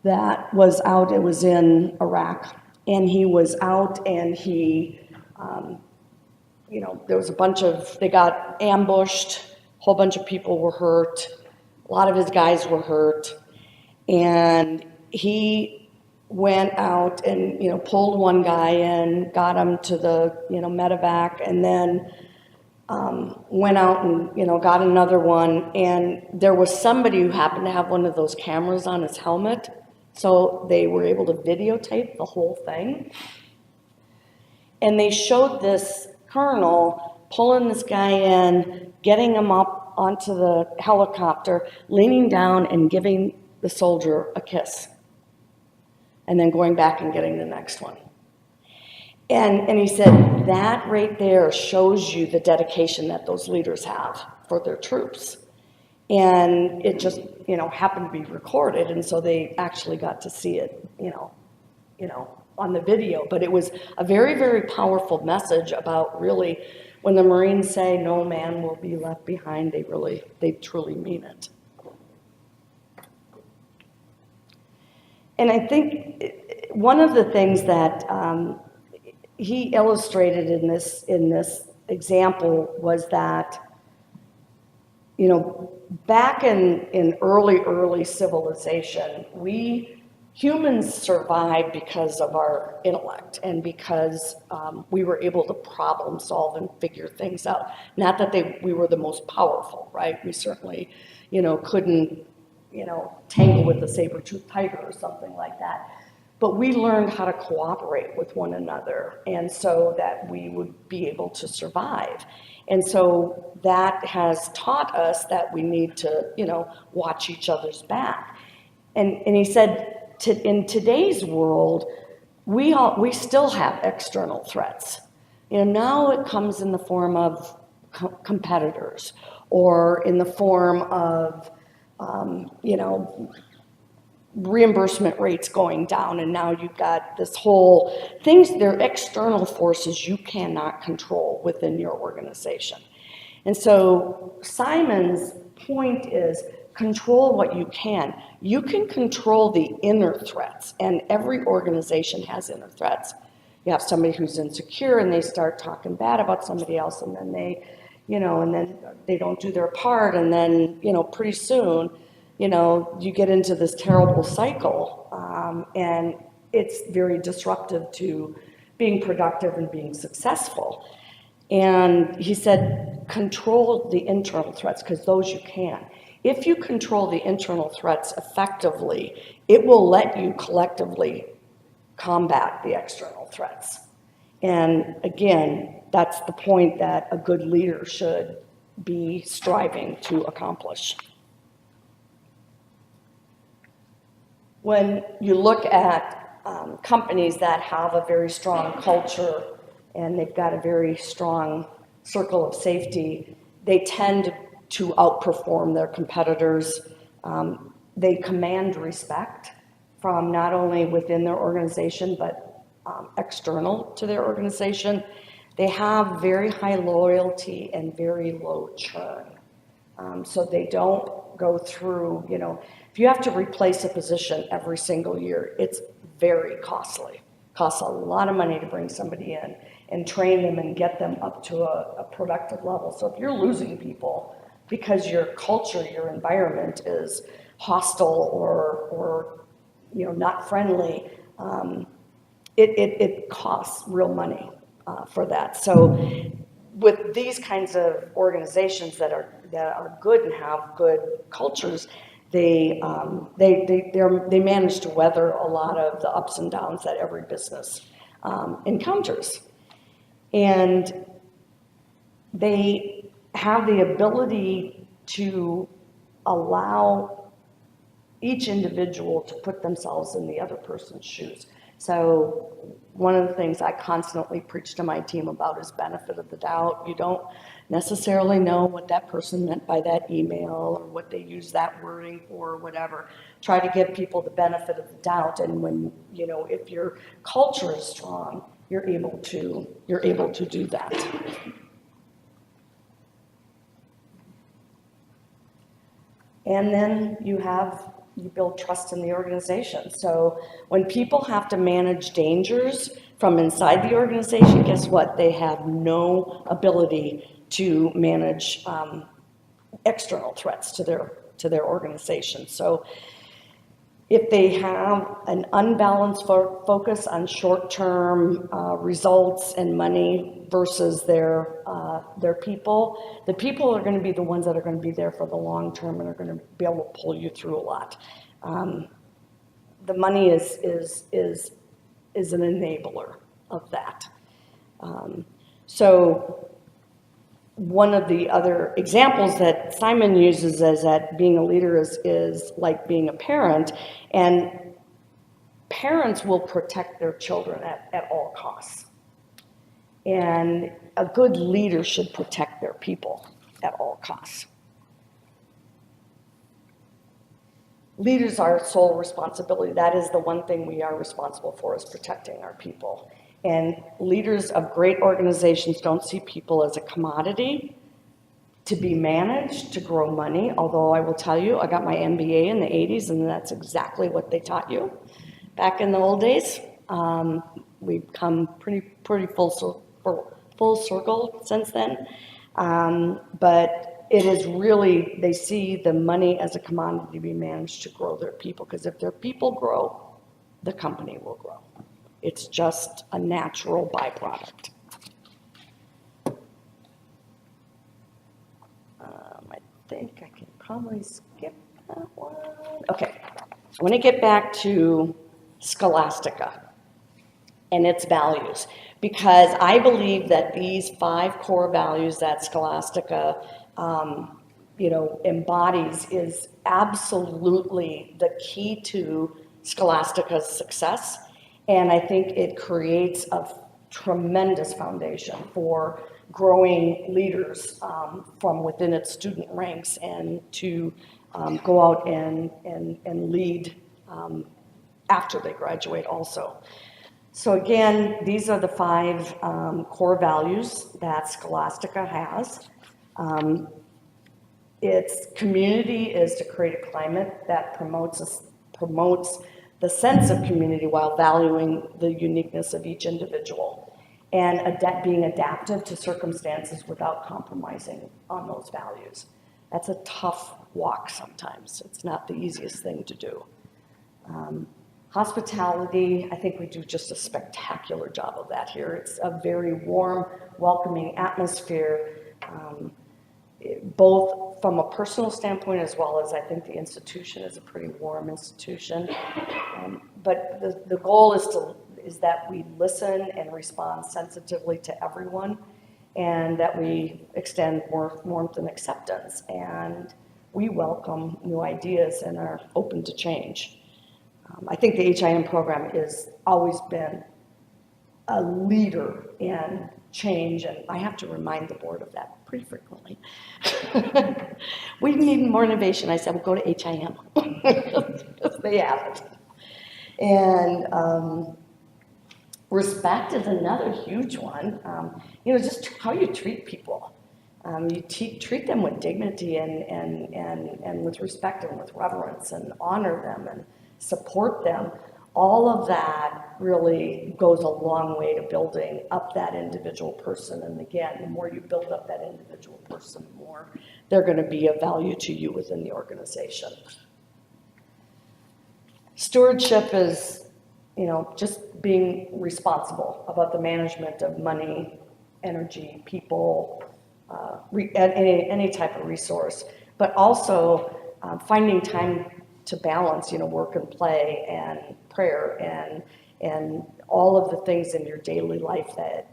that was out, it was in Iraq, and he was out and he, there was they got ambushed, a whole bunch of people were hurt, a lot of his guys were hurt, and he went out and, pulled one guy in, got him to the, medevac, and then went out and, got another one. And there was somebody who happened to have one of those cameras on his helmet, so they were able to videotape the whole thing. And they showed this colonel pulling this guy in, getting him up onto the helicopter, leaning down and giving the soldier a kiss, and then going back and getting the next one. And he said, that right there shows you the dedication that those leaders have for their troops. And it just, happened to be recorded, and so they actually got to see it, on the video. But it was a very, very powerful message about really, when the Marines say no man will be left behind, they truly mean it. And I think one of the things that he illustrated in this example was that, back in early civilization, humans survived because of our intellect and because we were able to problem solve and figure things out. Not that we were the most powerful, right? We certainly, couldn't, tangle with the saber-toothed tiger or something like that. But we learned how to cooperate with one another, and so that we would be able to survive. And so that has taught us that we need to, watch each other's back. And he said, in today's world, we still have external threats. Now it comes in the form of competitors, or in the form of, reimbursement rates going down, and now you've got this whole things. They're external forces you cannot control within your organization. And so Simon's point is, control what you can. You can control the inner threats, and every organization has inner threats. You have somebody who's insecure and they start talking bad about somebody else, and then they, and then they don't do their part, and then, pretty soon, you get into this terrible cycle, and it's very disruptive to being productive and being successful. And he said, control the internal threats, because those you can. If you control the internal threats effectively, it will let you collectively combat the external threats. And again, that's the point that a good leader should be striving to accomplish. When you look at companies that have a very strong culture and they've got a very strong circle of safety, they tend to outperform their competitors. They command respect from not only within their organization, but external to their organization. They have very high loyalty and very low churn. So they don't go through, if you have to replace a position every single year, it's very costly. Costs a lot of money to bring somebody in and train them and get them up to a productive level. So if you're losing people because your culture, your environment is hostile or not friendly, it costs real money for that. So with these kinds of organizations that are good and have good cultures, they manage to weather a lot of the ups and downs that every business encounters. And they have the ability to allow each individual to put themselves in the other person's shoes. So one of the things I constantly preach to my team about is benefit of the doubt. You don't necessarily know what that person meant by that email or what they use that wording for or whatever. Try to give people the benefit of the doubt, and when, if your culture is strong, you're able to do that. And then you build trust in the organization. So when people have to manage dangers from inside the organization, guess what? They have no ability to manage external threats to their organization. So if they have an unbalanced focus on short-term results and money versus their people, the people are going to be the ones that are going to be there for the long term and are going to be able to pull you through a lot. The money is an enabler of that. So one of the other examples that Simon uses is that being a leader is like being a parent, and parents will protect their children at all costs. And a good leader should protect their people at all costs. Leaders are sole responsibility. That is the one thing we are responsible for, is protecting our people. And leaders of great organizations don't see people as a commodity to be managed, to grow money. Although I will tell you, I got my MBA in the 80s, and that's exactly what they taught you back in the old days. We've come pretty full circle since then. But it is really, they see the money as a commodity to be managed to grow their people, because if their people grow, the company will grow. It's just a natural byproduct. I think I can probably skip that one. Okay, I want to get back to Scholastica and its values, because I believe that these 5 core values that Scholastica embodies is absolutely the key to Scholastica's success. And I think it creates a tremendous foundation for growing leaders from within its student ranks, and to go out and lead after they graduate also. So again, these are the 5 core values that Scholastica has. Its community is to create a climate that promotes the sense of community while valuing the uniqueness of each individual, and being adaptive to circumstances without compromising on those values. That's a tough walk sometimes. It's not the easiest thing to do. Hospitality, I think we do just a spectacular job of that here. It's a very warm, welcoming atmosphere, both from a personal standpoint as well as I think the institution is a pretty warm institution. But the goal is that we listen and respond sensitively to everyone, and that we extend warmth and acceptance, and we welcome new ideas and are open to change. I think the HIM program has always been a leader in change, and I have to remind the board of that pretty frequently. We need more innovation. I said, well, go to HIM. They have it. And respect is another huge one. Just how you treat people. You treat them with dignity and with respect and with reverence, and honor them and support them. All of that really goes a long way to building up that individual person. And again, the more you build up that individual person, the more they're going to be of value to you within the organization. Stewardship is, just being responsible about the management of money, energy, people, any type of resource, but also finding time to balance, work and play and prayer and all of the things in your daily life that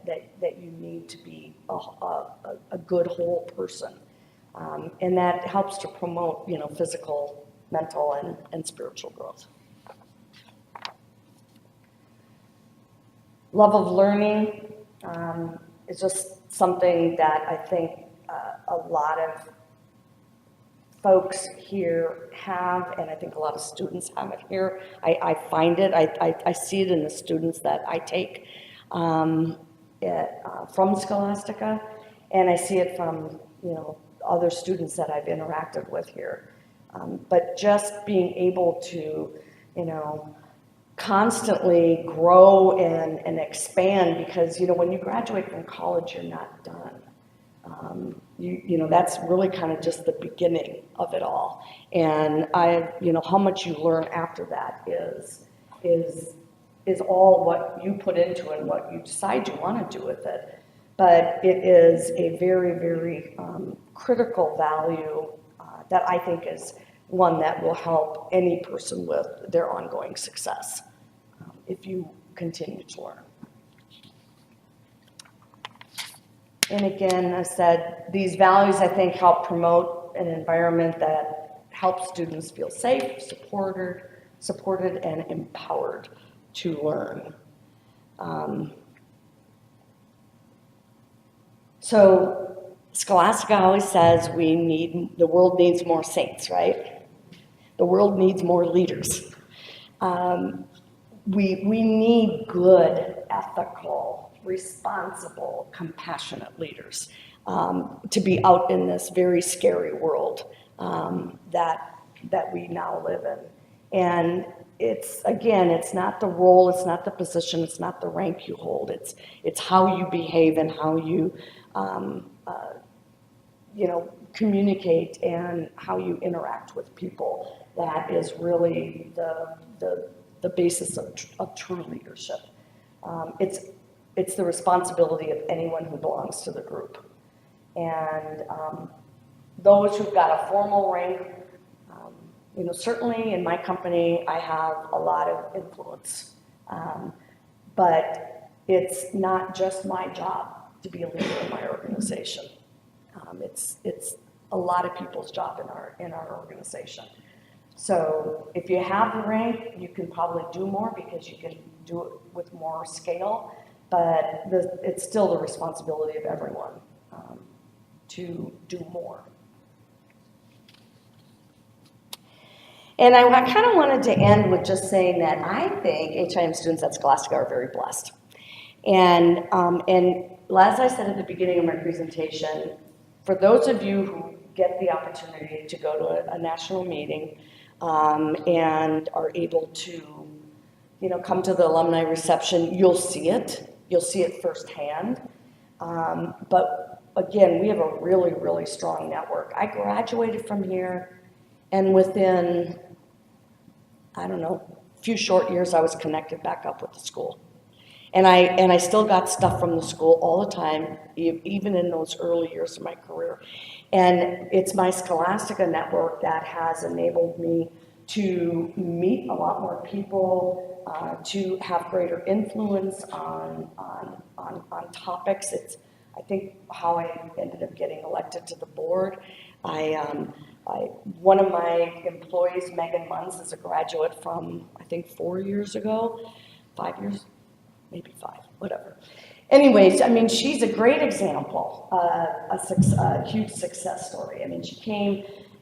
you need to be a good whole person. And that helps to promote, physical, mental, and spiritual growth. Love of learning is just something that I think a lot of folks here have, and I think a lot of students have it here. I find it, I see it in the students that I take from Scholastica, and I see it from, other students that I've interacted with here. But just being able to, constantly grow and expand, because, when you graduate from college, you're not done. that's really kind of just the beginning of it all. And how much you learn after that is all what you put into it and what you decide you want to do with it. But it is a very, very critical value that I think is one that will help any person with their ongoing success if you continue to learn. And again, I said, these values, I think, help promote an environment that helps students feel safe, supported and empowered to learn. So Scholastica always says the world needs more saints, right? The world needs more leaders. We need good, ethical, responsible, compassionate leaders to be out in this very scary world that we now live in. And it's not the role, it's not the position, it's not the rank you hold. It's how you behave and how you communicate and how you interact with people. That is really the basis of true leadership. It's the responsibility of anyone who belongs to the group. And those who've got a formal rank, certainly in my company, I have a lot of influence. But it's not just my job to be a leader in my organization. It's a lot of people's job in our organization. So if you have the rank, you can probably do more because you can do it with more scale, but it's still the responsibility of everyone to do more. And I kind of wanted to end with just saying that I think HIIM students at Scholastica are very blessed. And as I said at the beginning of my presentation, for those of you who get the opportunity to go to a national meeting and are able to, come to the alumni reception, you'll see it. You'll see it firsthand. But again, we have a really, really strong network. I graduated from here, and within, a few short years, I was connected back up with the school. And I still got stuff from the school all the time, even in those early years of my career. And it's my Scholastica network that has enabled me to meet a lot more people, to have greater influence on topics. It's, I think, how I ended up getting elected to the board. One of my employees, Megan Munns, is a graduate from, I think, 4 years ago, 5 years, maybe 5, whatever. Anyways, she's a great example, a huge success story.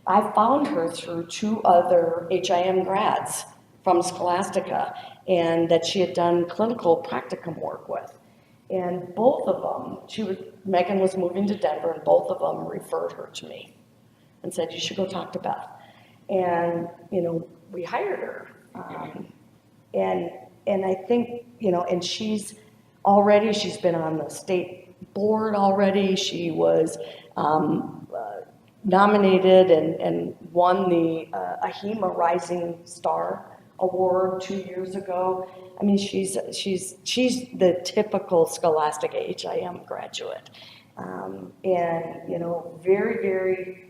I found her through 2 other HIM grads from Scholastica, and that she had done clinical practicum work with. And both of them, Megan was moving to Denver, and both of them referred her to me and said, you should go talk to Beth. And, we hired her. And I think, and she's been on the state board already. She was nominated and won the HIIM Rising Star Award 2 years ago. She's the typical Scholastica HIM graduate. And, very, very,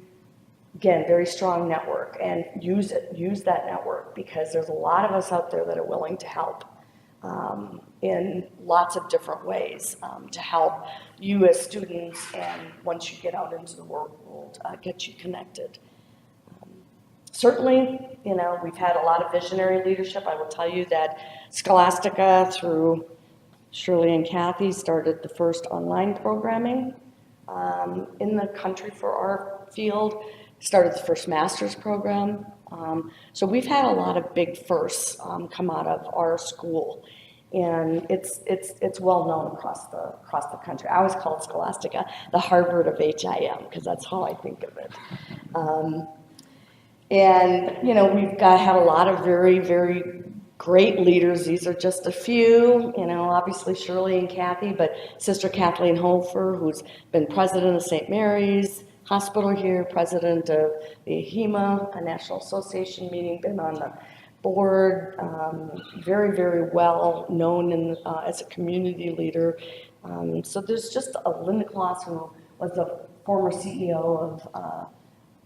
again, very strong network, and use that network, because there's a lot of us out there that are willing to help in lots of different ways to help you as students, and once you get out into the world, get you connected. Certainly, we've had a lot of visionary leadership. I will tell you that Scholastica, through Shirley and Kathy, started the first online programming in the country for our field, started the first master's program. So we've had a lot of big firsts come out of our school, and it's well known across the country. I always call it Scholastica the Harvard of HIM, because that's how I think of it. And we've had a lot of very, very great leaders. These are just a few, you know, obviously Shirley and Kathy, but Sister Kathleen Hofer, who's been president of St. Mary's Hospital here, president of the HIMA, a National Association meeting, been on the board, very, very well known as a community leader. So there's just Linda Kloss, who was the former CEO of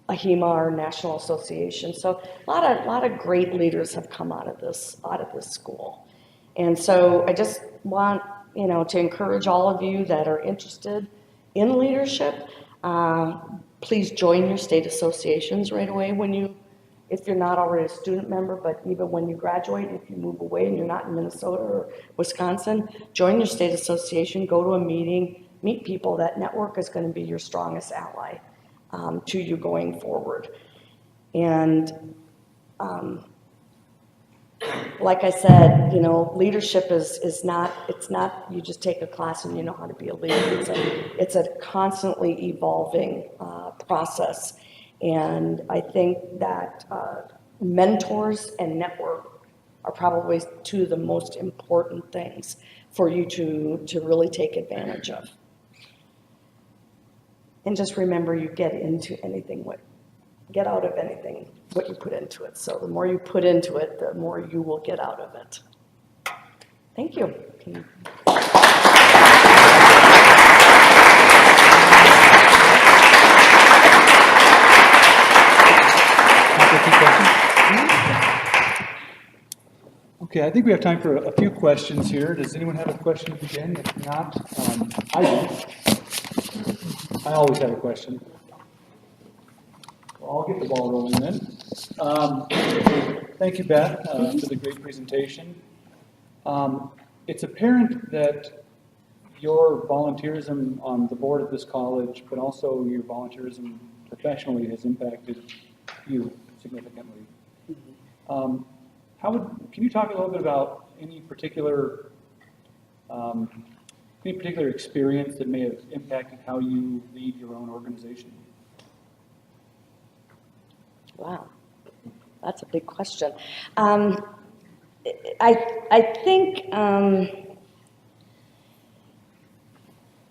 HIMA, our national association. So a lot of great leaders have come out of this school. And so I just want, you know, to encourage all of you that are interested in leadership, please join your state associations right away if you're not already a student member, but even when you graduate, if you move away and you're not in Minnesota or Wisconsin, join your state association, go to a meeting, meet people. That network is going to be your strongest ally to you going forward. And like I said, you know, leadership is not you just take a class and you know how to be a leader. It's a constantly evolving process. And I think that mentors and network are probably two of the most important things for you to really take advantage of. And just remember, you get out of anything what you put into it. So the more you put into it, the more you will get out of it. Thank you. Okay, I think we have time for a few questions here. Does anyone have a question to begin? If not, I do. I always have a question. Well, I'll get the ball rolling then. Thank you, Beth, for the great presentation. It's apparent that your volunteerism on the board of this college, but also your volunteerism professionally, has impacted you significantly. Can you talk a little bit about any particular experience that may have impacted how you lead your own organization? Wow, that's a big question. I think,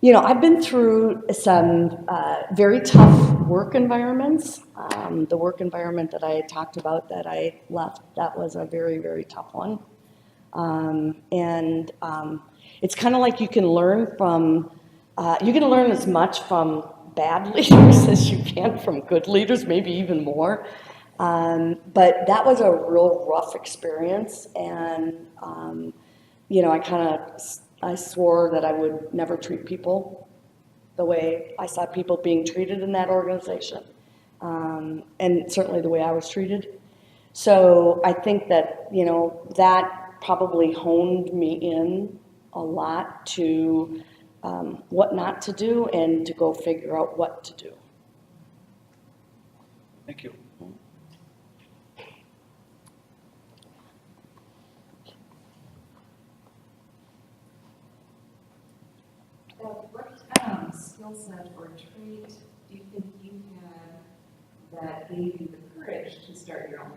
you know, I've been through some very tough work environments. The work environment that I talked about that I left, that was a very, very tough one. It's kind of like you can learn as much from bad leaders as you can from good leaders, maybe even more. But that was a real rough experience. And, you know, I swore that I would never treat people the way I saw people being treated in that organization, and certainly the way I was treated. So I think that, you know, that probably honed me in a lot to what not to do and to go figure out what to do. Thank you. What skill set or trait do you think you had that gave you the courage to start your own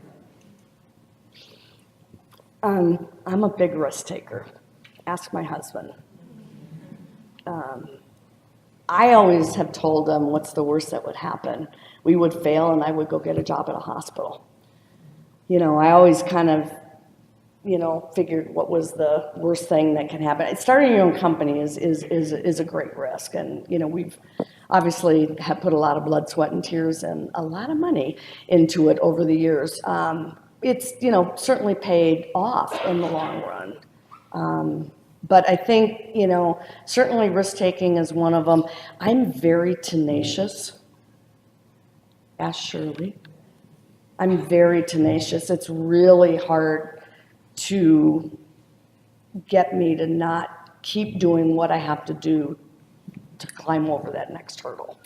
company? I'm a big risk taker. Ask my husband. I always have told him what's the worst that would happen. We would fail and I would go get a job at a hospital. You know, I always kind of, you know, figured what was the worst thing that can happen. Starting your own company is a great risk. And, you know, we've obviously have put a lot of blood, sweat, and tears and a lot of money into it over the years. It's, you know, certainly paid off in the long run. But I think, you know, certainly risk-taking is one of them. I'm very tenacious. Ask Shirley. I'm very tenacious. It's really hard to get me to not keep doing what I have to do to climb over that next hurdle.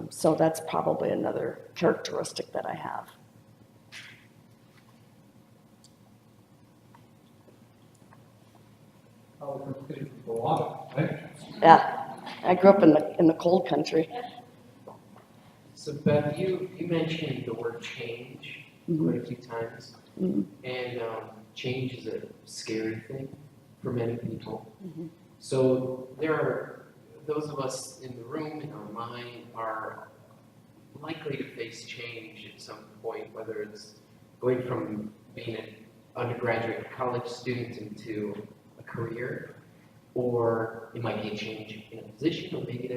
So that's probably another characteristic that I have. Yeah, I grew up in the cold country. So Beth, you mentioned the word change quite a few times, and change is a scary thing for many people. Mhm. So there are those of us in the room, in our mind, are likely to face change at some point, whether it's going from being an undergraduate college student into a career, or it might be a change in a position, or maybe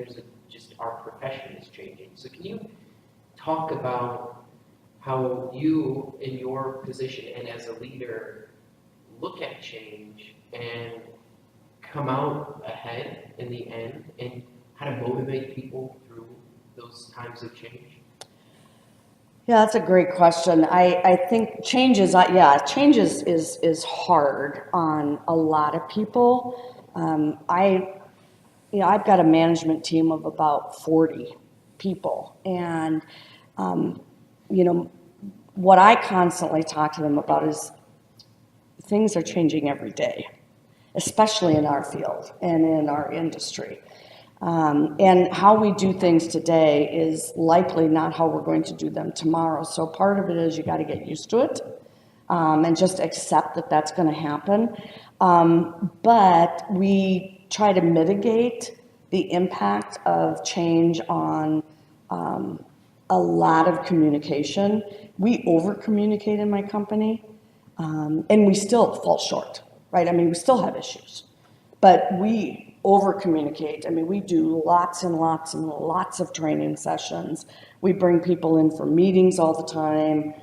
just our profession is changing. So can you talk about how you, in your position and as a leader, look at change and come out ahead in the end, and how to motivate people through those times of change? Yeah, that's a great question. I think change is hard on a lot of people. I've got a management team of about 40 people, and what I constantly talk to them about is things are changing every day, especially in our field and in our industry. And how we do things today is likely not how we're going to do them tomorrow. So part of it is you got to get used to it, and just accept that that's going to happen. But we try to mitigate the impact of change on a lot of communication. We over-communicate in my company, and we still fall short, right? I mean, we still have issues, but we over-communicate. I mean, we do lots and lots and lots of training sessions. We bring people in for meetings all the time,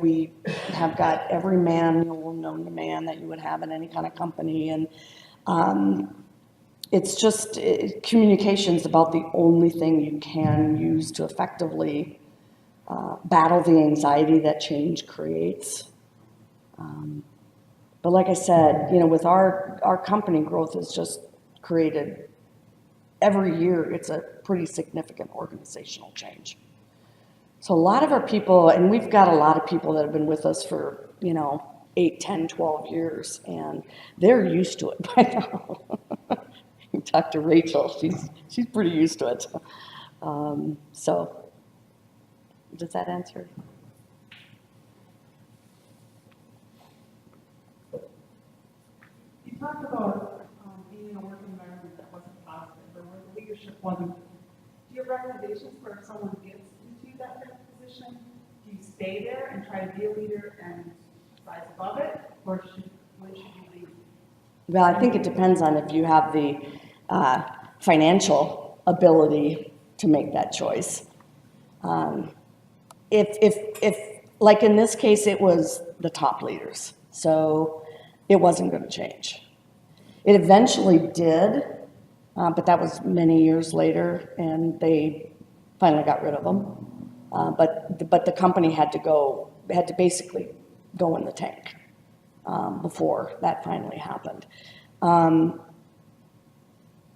we have got every manual known to man that you would have in any kind of company, and it's just communication's about the only thing you can use to effectively battle the anxiety that change creates. But like I said, with our company growth has just created, every year, it's a pretty significant organizational change. So a lot of our people, and we've got a lot of people that have been with us for, 8, 10, 12 years, and they're used to it by now. You talk to Rachel, she's pretty used to it. So does that answer? You talked about being in a work environment that wasn't positive, or where the leadership wasn't. Do you have recommendations for if someone gets into that kind of position? Do you stay there and try to be a leader and rise above it, or when should you leave? Well, I think it depends on if you have the financial ability to make that choice. If like in this case, it was the top leaders, so it wasn't going to change. It eventually did, but that was many years later, and they finally got rid of them. But the company had to basically go in the tank before that finally happened.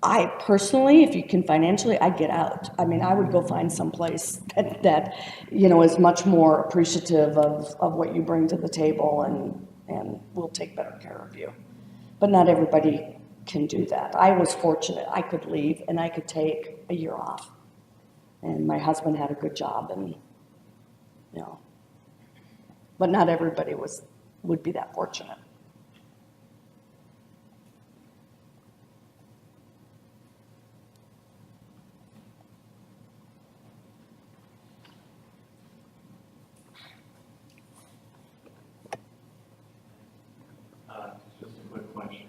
I personally, if you can financially, I'd get out. I mean, I would go find someplace that is much more appreciative of what you bring to the table and will take better care of you. But not everybody can do that. I was fortunate. I could leave and I could take a year off. And my husband had a good job, and but not everybody would be that fortunate. Just a quick question.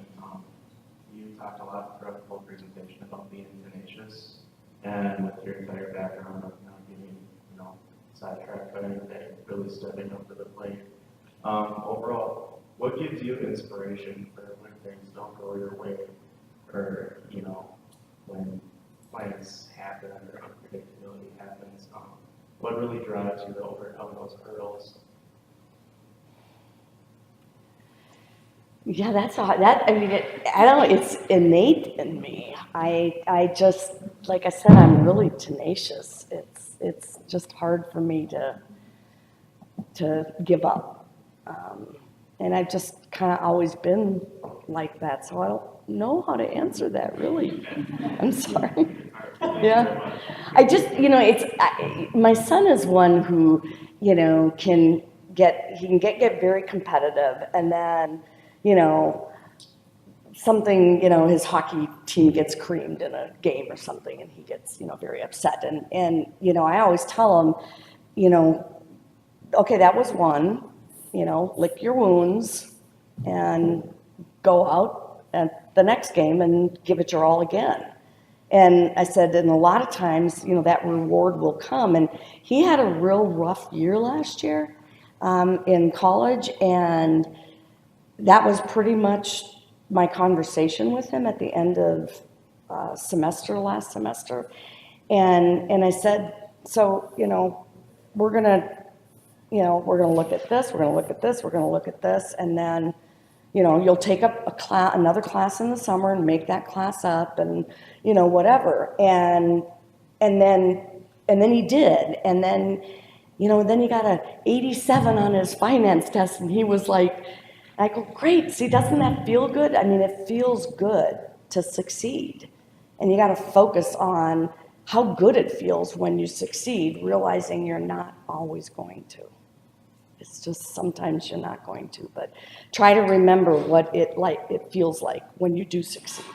You talked a lot throughout the whole presentation about being tenacious, and with your entire background of not getting, sidetracked by anything, really stepping up to the plate. Overall, what gives you inspiration for when things don't go your way, or when plans happen or unpredictability happens? What really drives you to overcome those hurdles? Yeah, I don't know, it's innate in me. I just, like I said, I'm really tenacious. It's just hard for me to give up. And I've just kind of always been like that, so I don't know how to answer that, really. I'm sorry. Yeah. I just, my son is one who, can get very competitive, and then, you know, something, you know, his hockey team gets creamed in a game or something, and he gets, you know, very upset. And you know, I always tell him, you know, okay, that was one, you know, lick your wounds and go out at the next game and give it your all again. And I said, and a lot of times, you know, that reward will come. And he had a real rough year last year in college, and that was pretty much my conversation with him at the end of last semester. And I said, so, you know, we're gonna look at this, we're gonna look at this, we're gonna look at this, and then, you know, you'll take up another class in the summer and make that class up, and, you know, whatever. And then he did. And then, you know, then he got a 87 on his finance test, and he was like, I go, great, see, doesn't that feel good? I mean, it feels good to succeed. And you got to focus on how good it feels when you succeed, realizing you're not always going to. It's just sometimes you're not going to, but try to remember what it feels like when you do succeed.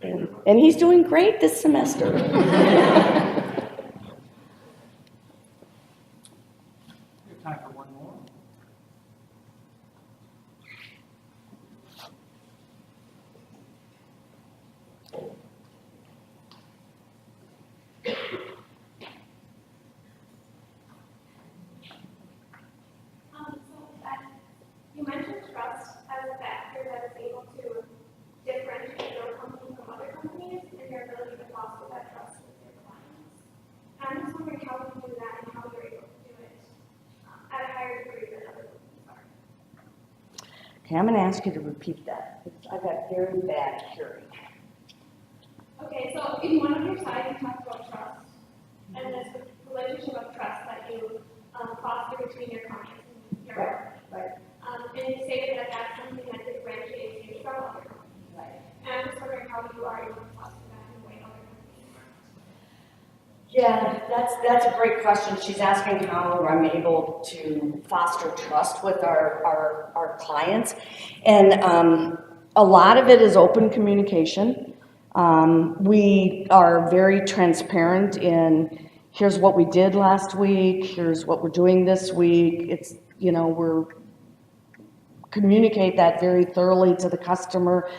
And he's doing great this semester. We have time for one more. You mentioned trust as a factor that is able to differentiate your company from other companies and your ability to foster that trust with your clients. I'm just wondering how you do that and how you're able to do it at a higher degree than other companies are. Okay, I'm going to ask you to repeat that. I've got very bad hearing. Okay, so in one of your slides, you talked about trust and this relationship of trust that you foster between your clients and your Right. and you stated that that's something that differentiates you from other companies. Right. And I'm just wondering how you are able to foster that in a way other companies aren't. Yeah, that's a great question. She's asking how I'm able to foster trust with our clients. And a lot of it is open communication. We are very transparent in here's what we did last week, here's what we're doing this week. It's, you know, we're communicate that very thoroughly to the customer.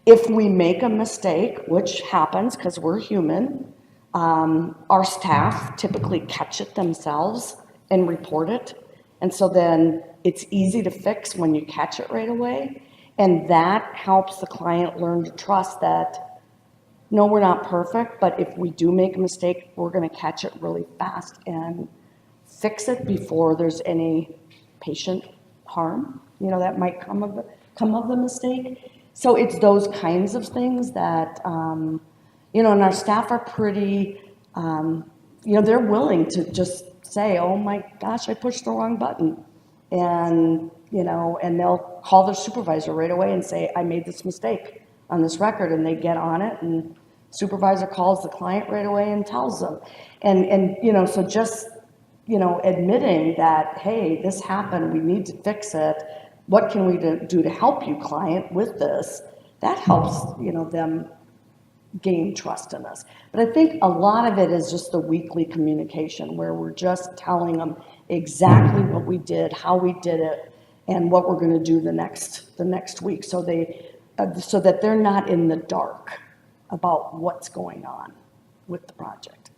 If we make a mistake, which happens because we're human, our staff typically catch it themselves and report it. And so then it's easy to fix when you catch it right away. And that helps the client learn to trust that, no, we're not perfect, but if we do make a mistake, we're going to catch it really fast and fix it before there's any patient harm, you know, that might come of the mistake. So it's those kinds of things that, you know, and our staff are pretty, you know, they're willing to just say, oh my gosh, I pushed the wrong button. And, you know, and they'll call their supervisor right away and say, I made this mistake on this record, and they get on it, and supervisor calls the client right away and tells them. And you know, so just, you know, admitting that, hey, this happened, we need to fix it. What can we do to help you, client, with this? That helps, you know, them gain trust in us. But I think a lot of it is just the weekly communication where we're just telling them exactly what we did, how we did it, and what we're going to do the next week, so that they're not in the dark about what's going on with the project.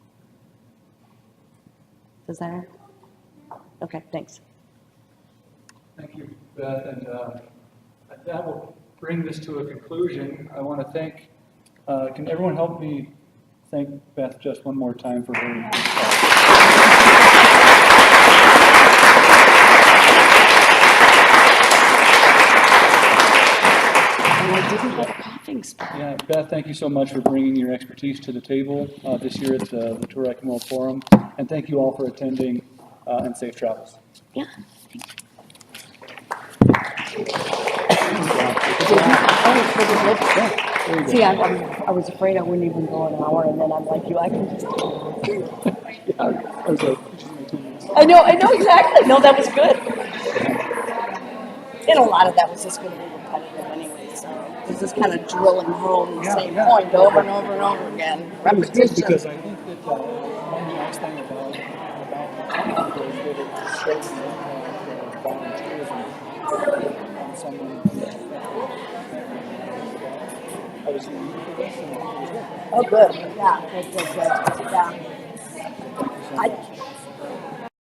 Does that answer? Okay, thanks. Thank you, Beth, and that will bring this to a conclusion. I want to thank, can everyone help me thank Beth just one more time for her. And I didn't get a coughing spell. Yeah, Beth, thank you so much for bringing your expertise to the table this year at the LaTour Eichenwald Forum, and thank you all for attending, and safe travels. Yeah. There you go. See, I was afraid I wouldn't even go an hour, and then I'm like, I can just. Yeah, I was like, I know exactly. No, that was good. And a lot of that was just going to be repetitive anyway, so it was just kind of drilling home the same point over and over and over again. It was good Repetition. because I think that one nice thing about the topic is that it shows the impact of volunteerism on someone. I was in for this and it was good. Oh, good. Yeah, good. Yeah.